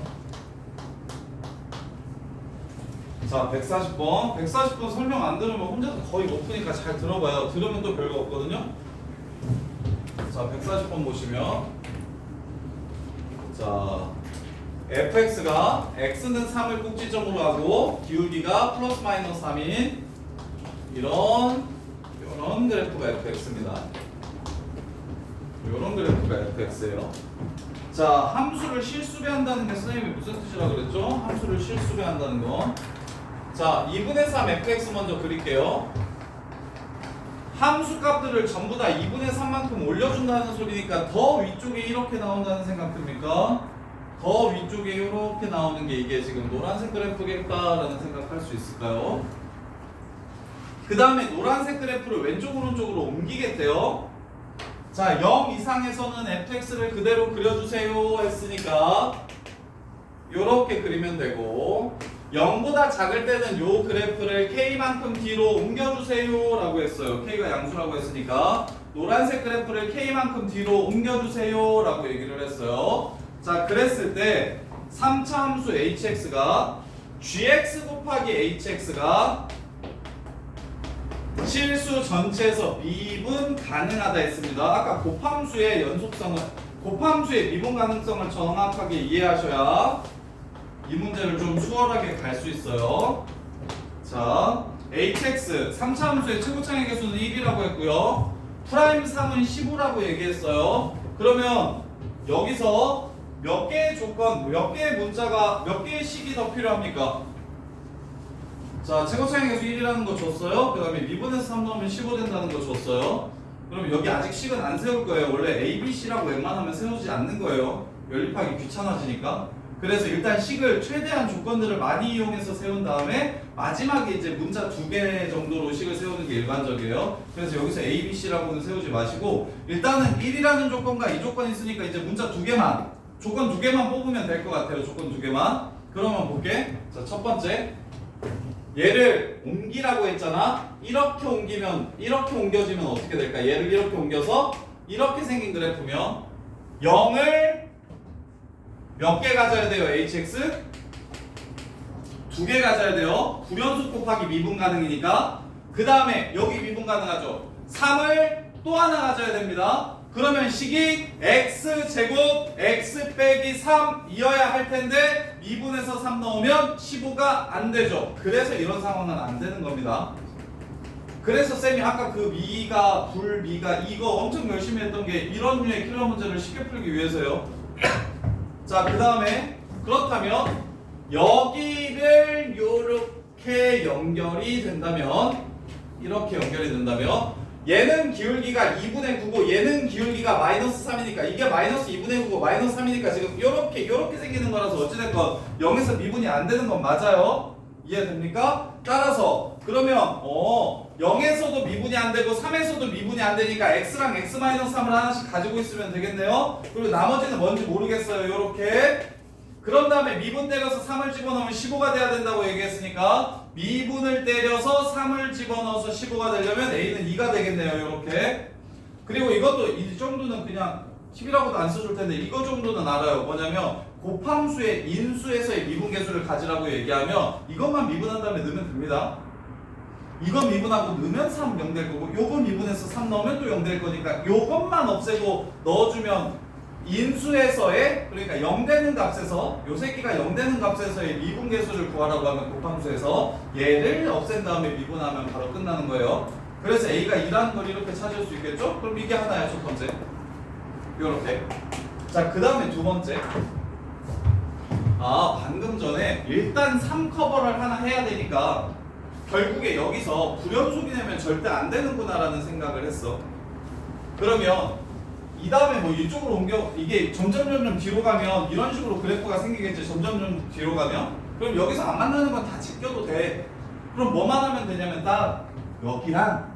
자, 140번 설명 안 들으면 혼자서 거의 못 푸니까 잘 들어봐요. 들으면 또 별거 없거든요. 자, 140번 보시면 자, fx가 x는 3을 꼭지점으로 하고 기울기가 플러스 마이너스 3인 이런 그래프가 fx입니다. 이런 그래프가 fx예요. 자, 함수를 실수배한다는 게 선생님이 무슨 뜻이라 그랬죠? 함수를 실수배한다는 거. 자, 2분의 3 fx 먼저 그릴게요. 함수 값들을 전부 다 2분의 3만큼 올려준다는 소리니까 더 위쪽에 이렇게 나온다는 생각 듭니까? 더 위쪽에 이렇게 나오는 게 이게 지금 노란색 그래프겠다라는 생각할 수 있을까요? 그 다음에 노란색 그래프를 왼쪽 오른쪽으로 옮기겠대요. 자, 0 이상에서는 fx를 그대로 그려주세요 했으니까 요렇게 그리면 되고 0보다 작을 때는 요 그래프를 k만큼 뒤로 옮겨주세요 라고 했어요. k가 양수라고 했으니까 노란색 그래프를 k만큼 뒤로 옮겨주세요 라고 얘기를 했어요. 자, 그랬을 때 3차 함수 hx가 gx 곱하기 hx가 실수 전체에서 미분 가능하다 했습니다. 아까 곱함수의 미분 가능성을 정확하게 이해하셔야 이 문제를 좀 수월하게 갈 수 있어요. 자, hx 3차 함수의 최고창의 개수는 1이라고 했고요. 프라임 3은 15라고 얘기했어요. 그러면 여기서 몇 개의 조건, 몇 개의 문자가, 몇 개의 식이 더 필요합니까? 자, 최고창의 개수 1이라는 거 줬어요. 그 다음에 미분에서 3 넣으면 15 된다는 거 줬어요. 그럼 여기 아직 식은 안 세울 거예요. 원래 A, B, C라고 웬만하면 세우지 않는 거예요. 연립하기 귀찮아지니까. 그래서 일단 식을 최대한 조건들을 많이 이용해서 세운 다음에 마지막에 이제 문자 2개 정도로 식을 세우는 게 일반적이에요. 그래서 여기서 A, B, C라고는 세우지 마시고 일단은 1이라는 조건과 이 조건이 있으니까 이제 문자 2개만 조건 2개만 뽑으면 될 것 같아요. 조건 2개만. 그러면 볼게. 자, 첫 번째 얘를 옮기라고 했잖아. 이렇게 옮겨지면 어떻게 될까? 얘를 이렇게 옮겨서 이렇게 생긴 그래프면 0을 몇 개 가져야 돼요? hx? 2개 가져야 돼요. 불연속 곱하기 미분 가능이니까. 그 다음에 여기 미분 가능하죠. 3을 또 하나 가져야 됩니다. 그러면 식이 x제곱 x 빼기 3이어야 할 텐데 미분에서 3 넣으면 15가 안 되죠. 그래서 이런 상황은 안 되는 겁니다. 그래서 쌤이 아까 그 미가 불미가 이거 엄청 열심히 했던 게 이런 류의 킬러 문제를 쉽게 풀기 위해서요. 자, 그 다음에 그렇다면 여기를 요렇게 연결이 된다면 이렇게 연결이 된다면 얘는 기울기가 2분의 9고 얘는 기울기가 마이너스 3이니까 이게 마이너스 2분의 9고 마이너스 3이니까 지금 요렇게 생기는 거라서 어찌됐건 0에서 미분이 안 되는 건 맞아요. 이해됩니까? 따라서 그러면 0에서도 미분이 안 되고 3에서도 미분이 안 되니까 x랑 x-3을 하나씩 가지고 있으면 되겠네요. 그리고 나머지는 뭔지 모르겠어요. 요렇게. 그런 다음에 미분 때려서 3을 집어넣으면 15가 돼야 된다고 얘기했으니까 미분을 때려서 3을 집어넣어서 15가 되려면 a는 2가 되겠네요. 요렇게. 그리고 이것도 이 정도는 그냥 10이라고도 안 써줄 텐데 이거 정도는 알아요. 뭐냐면 곱함수의 인수에서의 미분계수를 가지라고 얘기하면 이것만 미분한 다음에 넣으면 됩니다. 이거 미분하고 넣으면 3 0 될 거고 요거 미분해서 3 넣으면 또 0 될 거니까 요것만 없애고 넣어주면 인수에서의 그러니까 0 되는 값에서 요 새끼가 0 되는 값에서의 미분계수를 구하라고 하면 곱함수에서 얘를 없앤 다음에 미분하면 바로 끝나는 거예요. 그래서 a가 2라는 걸 이렇게 찾을 수 있겠죠? 그럼 이게 하나야. 첫 번째 요렇게. 자, 그 다음에 두 번째 방금 전에 일단 3 커버를 하나 해야 되니까 결국에 여기서 불연속이 내면 절대 안 되는구나 라는 생각을 했어. 그러면 이 다음에 뭐 이쪽으로 옮겨 이게 점점 뒤로 가면 이런 식으로 그래프가 생기겠지. 점점 뒤로 가면 그럼 여기서 안 만나는 건 다 제껴도 돼. 그럼 뭐만 하면 되냐면 딱 여기랑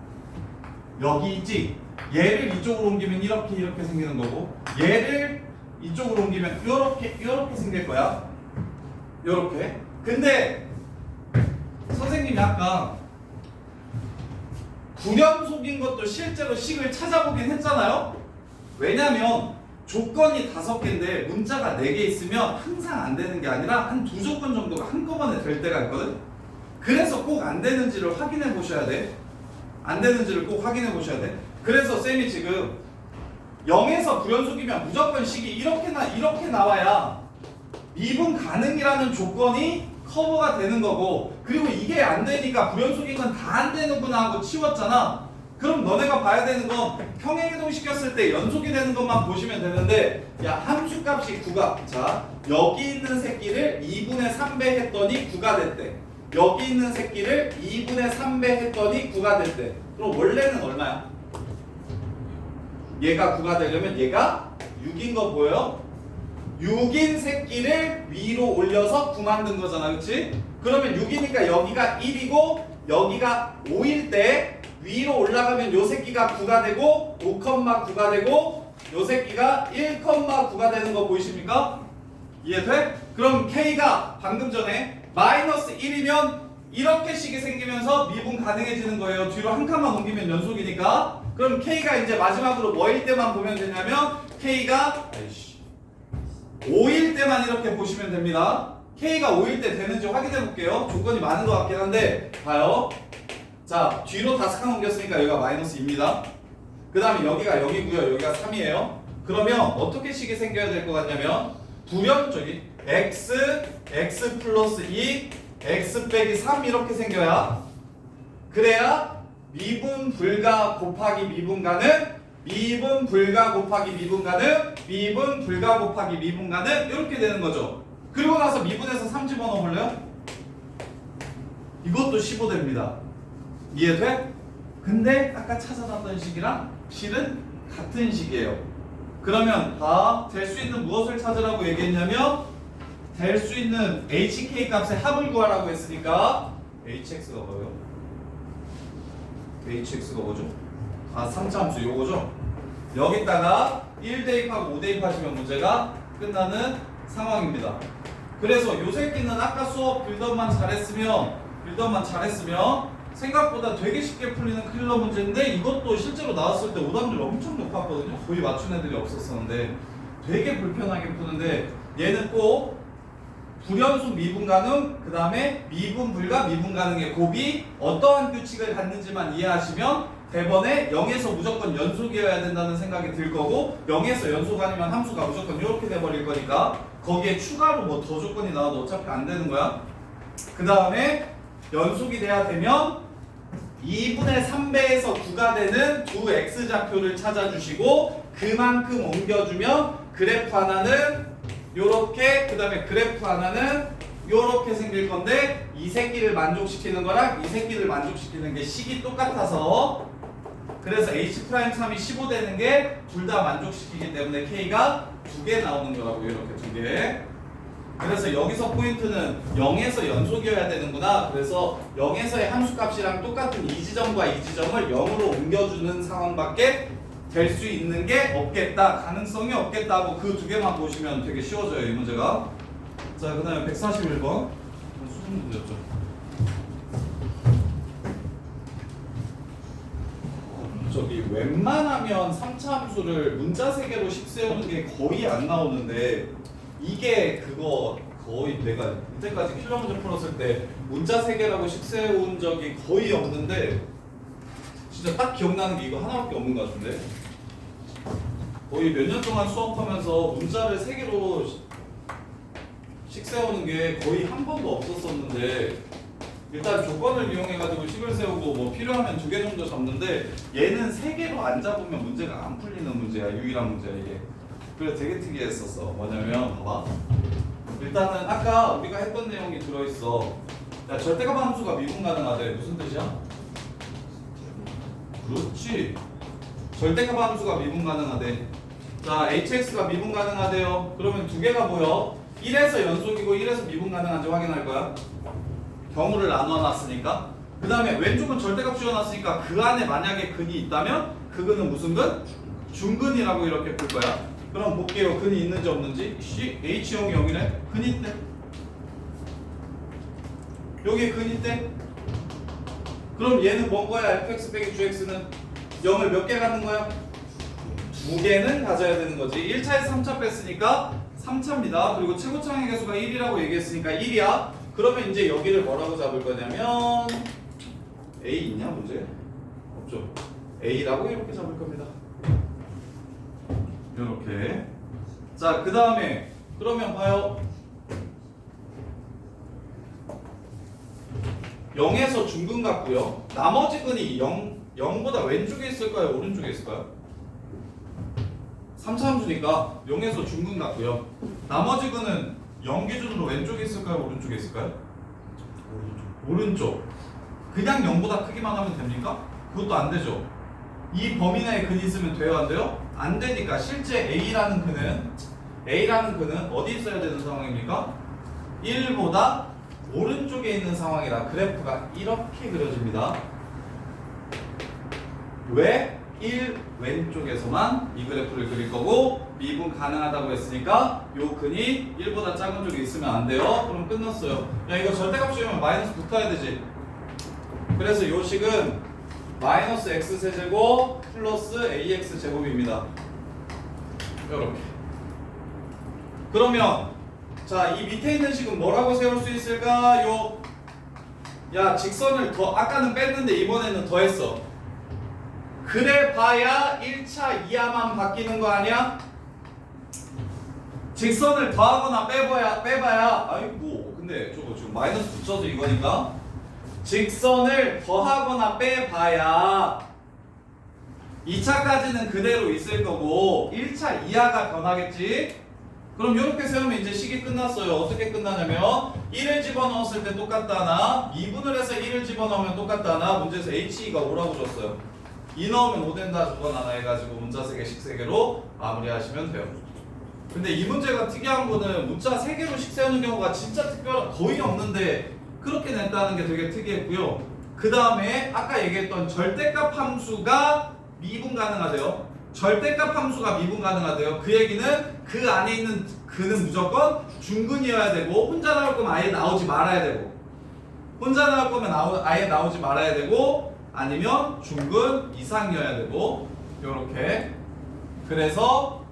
여기 있지. 얘를 이쪽으로 옮기면 이렇게 생기는 거고 얘를 이쪽으로 옮기면 이렇게 생길 거야. 요렇게. 근데 선생님이 아까 불연속인 것도 실제로 식을 찾아보긴 했잖아요. 왜냐면 조건이 5개인데 문자가 4개 있으면 항상 안 되는 게 아니라 한 2조건 정도가 한꺼번에 될 때가 있거든. 그래서 꼭 안 되는지를 확인해 보셔야 돼. 안 되는지를 꼭 확인해 보셔야 돼. 그래서 쌤이 지금 0에서 불연속이면 무조건 식이 이렇게 나와야 미분 가능이라는 조건이 커버가 되는 거고, 그리고 이게 안 되니까 불연속인 건 다 안 되는구나 하고 치웠잖아. 그럼 너네가 봐야 되는 건 평행이동 시켰을 때 연속이 되는 것만 보시면 되는데, 야, 함수값이 9가 자 여기 있는 새끼를 2분의 3배 했더니 9가 됐대. 여기 있는 새끼를 2분의 3배 했더니 9가 됐대. 그럼 원래는 얼마야? 얘가 9가 되려면 얘가 6인 거 보여요? 6인 새끼를 위로 올려서 9 만든 거잖아, 그치? 그러면 6이니까 여기가 1이고 여기가 5일 때 위로 올라가면 요 새끼가 9가 되고 5,9가 되고 요 새끼가 1,9가 되는 거 보이십니까? 이해돼? 그럼 K가 방금 전에 마이너스 1이면 이렇게 식이 생기면서 미분 가능해지는 거예요. 뒤로 한 칸만 옮기면 연속이니까. 그럼 K가 이제 마지막으로 뭐일 때만 보면 되냐면 K가 5일 때만 이렇게 보시면 됩니다. K가 5일 때 되는지 확인해 볼게요. 조건이 많은 것 같긴 한데 봐요. 자, 뒤로 5칸 옮겼으니까 여기가 마이너스 2입니다. 그 다음에 여기가 여기고요. 여기가 3이에요. 그러면 어떻게 식이 생겨야 될 것 같냐면 불연적인 x 플러스 2 x 빼기 3 이렇게 생겨야, 그래야 미분 불가 곱하기 미분 가능, 미분 불가 곱하기 미분 가능, 미분 불가 곱하기 미분 가능 이렇게 되는 거죠. 그리고 나서 미분에서 3 집어넣어 볼래요? 이것도 15 됩니다. 이해돼? 근데 아까 찾아놨던 식이랑 실은 같은 식이에요. 그러면 다 될 수 있는 무엇을 찾으라고 얘기했냐면 될 수 있는 HK 값의 합을 구하라고 했으니까 HX가 뭐예요? HX가 뭐죠? 3차 함수 요거죠? 여기다가 1 대입하고 5 대입하시면 문제가 끝나는 상황입니다. 그래서 요 새끼는 아까 수업 빌드업만 잘했으면 생각보다 되게 쉽게 풀리는 클리어 문제인데, 이것도 실제로 나왔을 때 오답률 엄청 높았거든요. 거의 맞춘 애들이 없었었는데 되게 불편하게 푸는데, 얘는 꼭 불연속 미분 가능, 그 다음에 미분 불가 미분 가능의 곱이 어떠한 규칙을 갖는지만 이해하시면 대번에 0에서 무조건 연속이어야 된다는 생각이 들 거고 0에서 연속 아니면 함수가 무조건 이렇게 돼버릴 거니까 거기에 추가로 뭐 더 조건이 나와도 어차피 안 되는 거야. 그 다음에 연속이 돼야 되면 2분의 3배에서 9가 되는 두 x좌표를 찾아주시고 그만큼 옮겨주면 그래프 하나는 요렇게, 그 다음에 그래프 하나는 요렇게 생길 건데 이 새끼를 만족시키는 거랑 이 새끼를 만족시키는 게 식이 똑같아서 그래서 H'3이 15 되는 게 둘 다 만족시키기 때문에 K가 2개 나오는 거라고. 이렇게 2개. 그래서 여기서 포인트는 0에서 연속이어야 되는구나. 그래서 0에서의 함수값이랑 똑같은 이 지점과 이 지점을 0으로 옮겨주는 상황밖에 될 수 있는 게 없겠다. 가능성이 없겠다 하고 그 2개만 보시면 되게 쉬워져요, 이 문제가. 자, 그 다음에 141번. 수능 문제였죠. 저기 웬만하면 3차 함수를 문자 3개로 식 세우는 게 거의 안 나오는데 이게 그거 거의 내가 이때까지 킬러 문제 풀었을 때 문자 3개라고 식 세운 적이 거의 없는데 진짜 딱 기억나는 게 이거 하나밖에 없는 것 같은데 거의 몇 년 동안 수업하면서 문자를 3개로 식 세우는 게 거의 한 번도 없었었는데 일단 조건을 이용해가지고 식을 세우고 뭐 필요하면 2개 정도 잡는데 얘는 3개로 안 잡으면 문제가 안 풀리는 문제야. 유일한 문제야 이게. 그래서 되게 특이했었어. 뭐냐면 봐봐. 일단은 아까 우리가 했던 내용이 들어있어. 야, 절대값 함수가 미분 가능하대. 무슨 뜻이야? 그렇지. 절대값 함수가 미분 가능하대. 자, hx가 미분 가능하대요. 그러면 2개가 뭐여? 1에서 연속이고 1에서 미분 가능한지 확인할 거야. 경우를 나눠놨으니까. 그 다음에 왼쪽은 절대값 지어놨으니까 그 안에 만약에 근이 있다면 그 근은 무슨 근? 중근이라고 이렇게 볼 거야. 그럼 볼게요. 근이 있는지 없는지. H형이 0이래. 근이 있대. 여기에 근이 있대. 그럼 얘는 뭔 거야? fx 빼기 gx는 0을 몇 개 갖는 거야? 2개는 가져야 되는 거지. 1차에서 3차 뺐으니까 3차입니다. 그리고 최고차항의 개수가 1이라고 얘기했으니까 1이야. 그러면 이제 여기를 뭐라고 잡을 거냐면 A 있냐 문제? 없죠. A라고 이렇게 잡을 겁니다. 이렇게. 자, 그 다음에 그러면 봐요. 0에서 중근 같고요. 나머지 근이 0보다 왼쪽에 있을까요? 오른쪽에 있을까요? 3차 함수니까 0에서 중근 같고요. 나머지 근은 0 기준으로 왼쪽에 있을까요? 오른쪽에 있을까요? 오른쪽. 그냥 0보다 크기만 하면 됩니까? 그것도 안 되죠. 이 범위 내에 근이 있으면 돼요? 안 돼요? 안 되니까 실제 A라는 근은 어디 있어야 되는 상황입니까? 1보다 오른쪽에 있는 상황이라 그래프가 이렇게 그려집니다. 왜? 1 왼쪽에서만 이 그래프를 그릴 거고 미분 가능하다고 했으니까 요 근이 1보다 작은 쪽에 있으면 안 돼요. 그럼 끝났어요. 야, 이거 절대값 씌우면 마이너스 붙어야 되지. 그래서 요 식은 마이너스 x 세제곱 플러스 ax 제곱입니다. 요렇게. 그러면 자, 이 밑에 있는 식은 뭐라고 세울 수 있을까요? 야, 직선을 아까는 뺐는데 이번에는 더했어. 그래 봐야 1차 이하만 바뀌는 거 아니야? 직선을 더하거나 빼봐야 아이고 근데 저거 지금 마이너스 붙여서 이거니까 직선을 더하거나 빼봐야 2차까지는 그대로 있을 거고 1차 이하가 변하겠지? 그럼 이렇게 세우면 이제 식이 끝났어요. 어떻게 끝나냐면 1을 집어넣었을 때 똑같다나 미분을 해서 1을 집어넣으면 똑같다나 문제에서 HE가 5라고 줬어요. 2 넣으면 5 된다 저거나 해가지고 문자 3개씩 3개로 마무리하시면 돼요. 근데 이 문제가 특이한 거는 문자 3개로 식 세우는 경우가 진짜 거의 없는데 그렇게 냈다는 게 되게 특이했고요. 그 다음에 아까 얘기했던 절대값 함수가 미분 가능하대요. 절대값 함수가 미분 가능하대요. 그 얘기는 그 안에 있는 근은 무조건 중근이어야 되고 혼자 나올 거면 아예 나오지 말아야 되고 혼자 나올 거면 아예 나오지 말아야 되고 아니면 중근 이상이어야 되고 요렇게. 그래서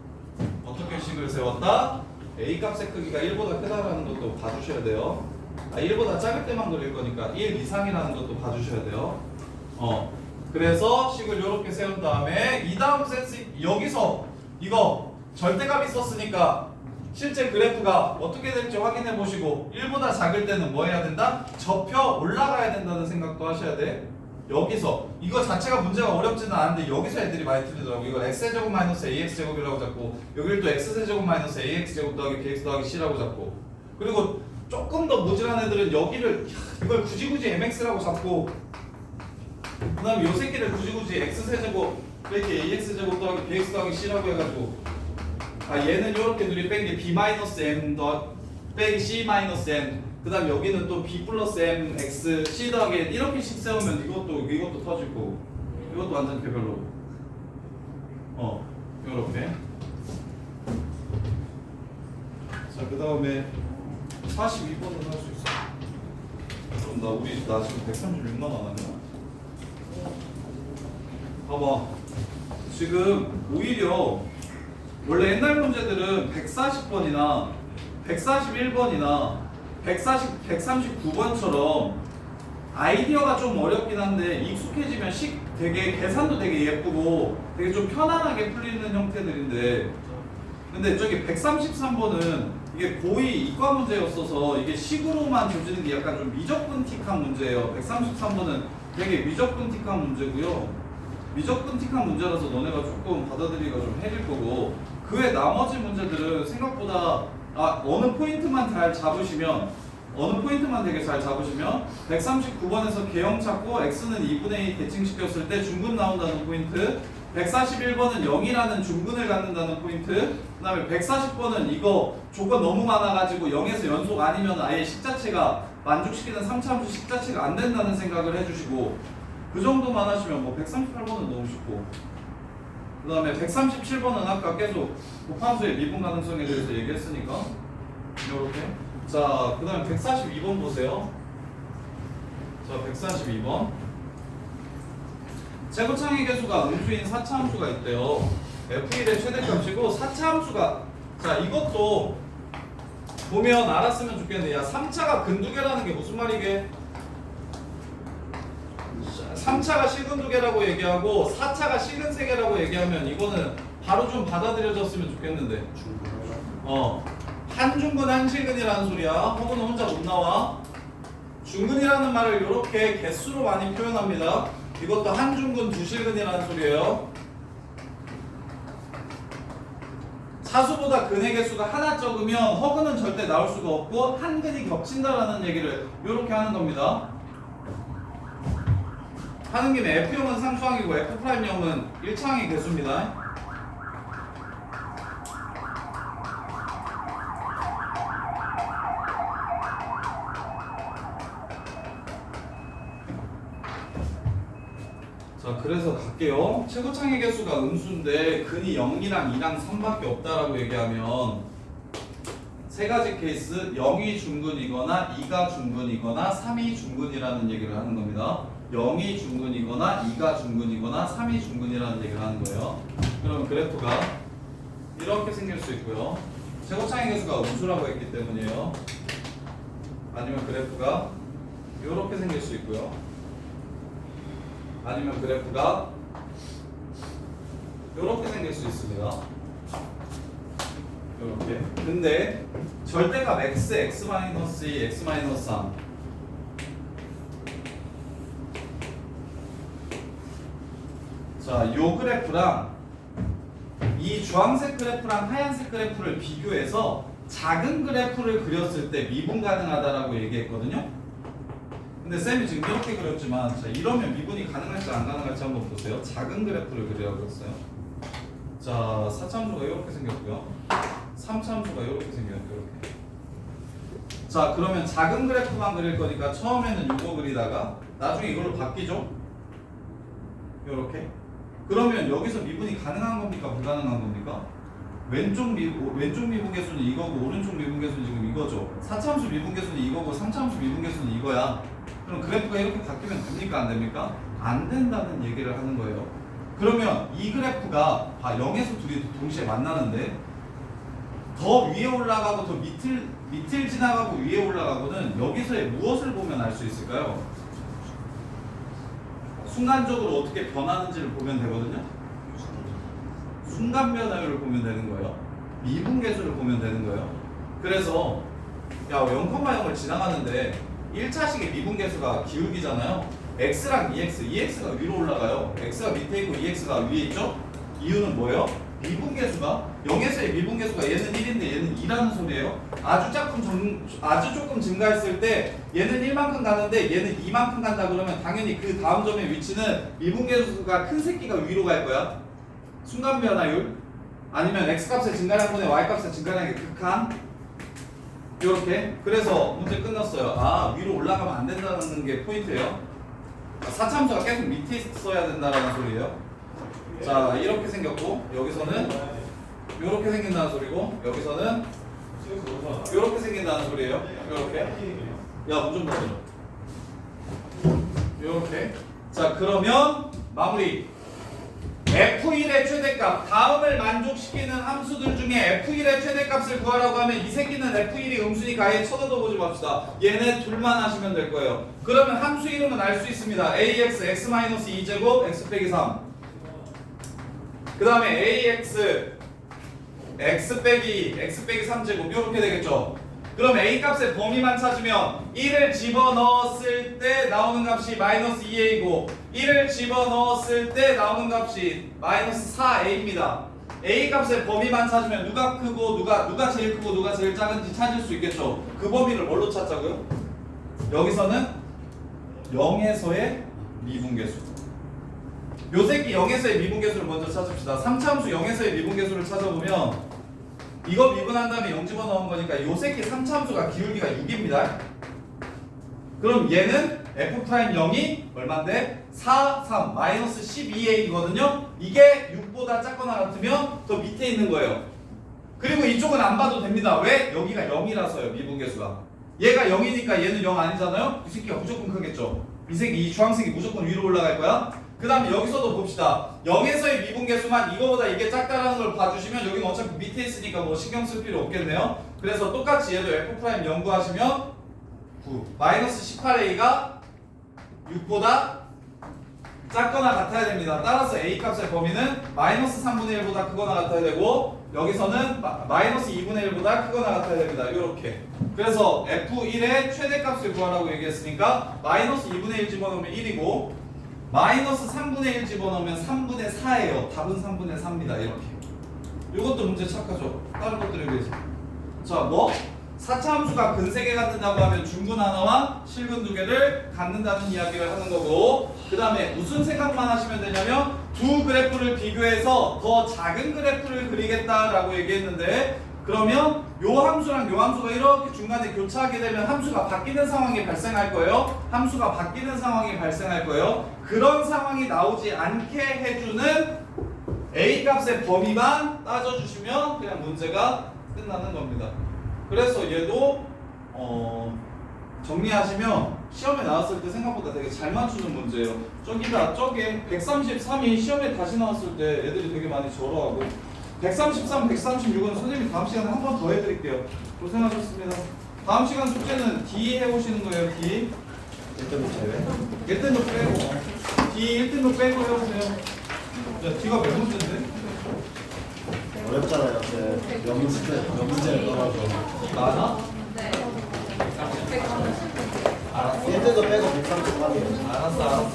어떻게 식을 세웠다? A 값의 크기가 1보다 크다라는 것도 봐주셔야 돼요. 1보다 작을 때만 그릴 거니까 1 이상이라는 것도 봐주셔야 돼요. 그래서 식을 이렇게 세운 다음에 이 다음 센스 여기서 이거 절대값 있었으니까 실제 그래프가 어떻게 될지 확인해 보시고 1보다 작을 때는 뭐 해야 된다? 접혀 올라가야 된다는 생각도 하셔야 돼. 여기서 이거 자체가 문제가 어렵지는 않은데 여기서 애들이 많이 틀리더라고. 이거 x제곱 마이너스 ax제곱이라고 잡고 여기를 또 x제곱 마이너스 ax제곱 더하기 bx 더하기 c라고 잡고 그리고 조금 더 모질한 애들은 여기를 이걸 굳이 mx라고 잡고 그 다음에 요 새끼를 굳이 x세제곱 빼기 ax제곱 더하기 bx 더하기 c라고 해가지고 얘는 요렇게 둘이 뺀 게 b-m 더 빼기 c-m 그 다음 여기는 또 b 플러스 m x c 더하기 이렇게씩 세우면 이것도 터질 거고 이것도 완전 개별로 요렇게 자 그 다음에 42번은 할 수 있어. 그럼 나 지금 136만 원 하냐? 봐봐. 지금 오히려 원래 옛날 문제들은 140번이나 141번이나 139번처럼 아이디어가 좀 어렵긴 한데 익숙해지면 되게 계산도 되게 예쁘고 되게 좀 편안하게 풀리는 형태들인데 근데 저기 133번은 이게 고의 이과 문제였어서 이게 식으로만 조지는 게 약간 좀 미적분틱한 문제예요. 133번은 되게 미적분틱한 문제고요. 미적분틱한 문제라서 너네가 조금 받아들이기가 좀 해질 거고 그 외 나머지 문제들은 생각보다 어느 포인트만 되게 잘 잡으시면 139번에서 개형 찾고 x는 2분의 2 대칭시켰을 때 중근 나온다는 포인트 141번은 0이라는 중근을 갖는다는 포인트 그 다음에 140번은 이거 조건 너무 많아가지고 0에서 연속 아니면 아예 식 자체가 만족시키는 3차함수 식 자체가 안 된다는 생각을 해주시고 그 정도만 하시면 뭐 138번은 너무 쉽고 그 다음에 137번은 아까 계속 곱함수의 미분 가능성에 대해서 얘기했으니까 이렇게 자 그 다음에 142번 보세요. 자 142번 최고창의 개수가 음수인 4차함수가 있대요. f1의 최대값이고 4차함수가 자 이것도 보면 알았으면 좋겠는데 야 3차가 근두개라는 게 무슨 말이게? 3차가 시근두개라고 얘기하고 4차가 시근세개라고 얘기하면 이거는 바로 좀 받아들여졌으면 좋겠는데 한중근 한시근이라는 소리야. 허구는 혼자 못 나와. 중근이라는 말을 이렇게 개수로 많이 표현합니다. 이것도 한중근 두실근이라는 소리예요. 사수보다 근의 개수가 하나 적으면 허근은 절대 나올 수가 없고 한근이 겹친다라는 얘기를 이렇게 하는 겁니다. 하는 김에 F형은 상수항이고 F'형은 1차항의 개수입니다. 자 그래서 갈게요. 최고창의 개수가 음수인데 근이 0이랑 2랑 3밖에 없다라고 얘기하면 세 가지 케이스 0이 중근이거나 2가 중근이거나 3이 중근이라는 얘기를 하는 겁니다. 0이 중근이거나 2가 중근이거나 3이 중근이라는 얘기를 하는 거예요. 그러면 그래프가 이렇게 생길 수 있고요. 최고창의 개수가 음수라고 했기 때문이에요. 아니면 그래프가 이렇게 생길 수 있고요. 아니면 그래프가 이렇게 생길 수 있습니다. 이렇게. 근데 절대값 x, x-2, x-3 자, 요 그래프랑 이 주황색 그래프랑 하얀색 그래프를 비교해서 작은 그래프를 그렸을 때 미분 가능하다라고 얘기했거든요. 근데 쌤이 지금 이렇게 그렸지만 자 이러면 미분이 가능할지 안 가능할지 한번 보세요. 작은 그래프를 그리라고 했어요. 자 4차함수가 이렇게 생겼고요. 3차함수가 이렇게 생겼고요. 이렇게. 자 그러면 작은 그래프만 그릴 거니까 처음에는 이거 그리다가 나중에 이걸로 바뀌죠. 이렇게. 그러면 여기서 미분이 가능한 겁니까? 불가능한 겁니까? 왼쪽 미분 개수는 이거고 오른쪽 미분 개수는 지금 이거죠. 4차함수 미분 개수는 이거고 3차함수 미분 개수는 이거야. 그럼 그래프가 이렇게 바뀌면 됩니까? 안 됩니까? 안 된다는 얘기를 하는 거예요. 그러면 이 그래프가 0에서 둘이 동시에 만나는데 더 위에 올라가고 더 밑을 지나가고 위에 올라가고는 여기서의 무엇을 보면 알 수 있을까요? 순간적으로 어떻게 변하는지를 보면 되거든요. 순간 변화율을 보면 되는 거예요. 미분계수를 보면 되는 거예요. 그래서 야 0,0을 지나가는데 1차식의 미분계수가 기울기잖아요. x랑 ex가 위로 올라가요. x가 밑에 있고 ex가 위에 있죠. 이유는 뭐예요? 미분계수가 0에서의 미분계수가 얘는 1인데 얘는 2라는 소리예요. 아주 조금 증가했을 때 얘는 1만큼 가는데 얘는 2만큼 간다 그러면 당연히 그 다음 점의 위치는 미분계수가 큰 새끼가 위로 갈 거야. 순간 변화율 아니면 x값의 증가량분의 y값의 증가량의 극한 이렇게. 그래서 문제 끝났어요. 아 위로 올라가면 안 된다는 게 포인트예요. 사참수가 계속 밑에 있어야 된다는 소리예요. 자 이렇게 생겼고 여기서는 이렇게 생긴다는 소리고 여기서는 이렇게 생긴다는 소리예요. 이렇게. 야 문 좀 닫아줘. 이렇게. 자 그러면 마무리. F1의 최대값, 다음을 만족시키는 함수들 중에 F1의 최대값을 구하라고 하면 이 새끼는 F1이 음수니까 아예 쳐다도 보지 맙시다. 얘네 둘만 하시면 될 거예요. 그러면 함수 이름은 알 수 있습니다. AX, X-2제곱, X 빼기 3. 그 다음에 AX, X 빼기 3제곱 이렇게 되겠죠. 그럼 A 값의 범위만 찾으면 1을 집어넣었을 때 나오는 값이 마이너스 2a이고 1을 집어넣었을 때 나오는 값이 마이너스 4a입니다. A 값의 범위만 찾으면 누가 크고 누가 제일 크고 누가 제일 작은지 찾을 수 있겠죠. 그 범위를 뭘로 찾자고요? 여기서는 0에서의 미분계수. 요 새끼 0에서의 미분계수를 먼저 찾읍시다. 3차함수 0에서의 미분계수를 찾아보면 이거 미분한 다음에 0 집어넣은 거니까 요 새끼 3차함수가 기울기가 6입니다. 그럼 얘는 F'0이 얼만데? 4, 3, 마이너스 12a이거든요. 이게 6보다 작거나 같으면 더 밑에 있는 거예요. 그리고 이쪽은 안 봐도 됩니다. 왜? 여기가 0이라서요. 미분계수가. 얘가 0이니까 얘는 0 아니잖아요. 이 새끼가 무조건 크겠죠. 이 새끼, 이 주황색이 무조건 위로 올라갈 거야. 그 다음에 여기서도 봅시다. 0에서의 미분계수만 이거보다 이게 작다라는 걸 봐주시면 여기는 어차피 밑에 있으니까 뭐 신경 쓸 필요 없겠네요. 그래서 똑같이 얘도 F' 연구하시면 9 마이너스 18a가 6보다 작거나 같아야 됩니다. 따라서 a 값의 범위는 마이너스 3분의 1보다 크거나 같아야 되고 여기서는 마이너스 2분의 1보다 크거나 같아야 됩니다. 이렇게. 그래서 F1의 최대값을 구하라고 얘기했으니까 마이너스 2분의 1 집어넣으면 1이고 마이너스 3분의 1 집어넣으면 3분의 4예요. 답은 3분의 4입니다. 이렇게. 이것도 문제 착하죠. 다른 것들에 비해서. 자, 뭐? 4차 함수가 근세개 갖는다고 하면 중근 하나와 실근 2개를 갖는다는 이야기를 하는 거고 그 다음에 무슨 생각만 하시면 되냐면 두 그래프를 비교해서 더 작은 그래프를 그리겠다라고 얘기했는데 그러면 요 함수랑 요 함수가 이렇게 중간에 교차하게 되면 함수가 바뀌는 상황이 발생할 거예요. 함수가 바뀌는 상황이 발생할 거예요. 그런 상황이 나오지 않게 해주는 A 값의 범위만 따져주시면 그냥 문제가 끝나는 겁니다. 그래서 얘도 정리하시면 시험에 나왔을 때 생각보다 되게 잘 맞추는 문제예요. 저게 133이 시험에 다시 나왔을 때 애들이 되게 많이 절어하고 133, 136은 선생님이 다음 시간에 한 번 더 해드릴게요. 고생하셨습니다. 다음 시간 숙제는 D 해보시는 거예요. D 1등급 제외? 1등급 빼고 D 1등급 빼고 해보세요. 야, D가 몇 문제인데?
어렵잖아요. 몇 문제를 떠나서.
많아?
네.
알았어.
1등급 빼고 133이에요.
알았어.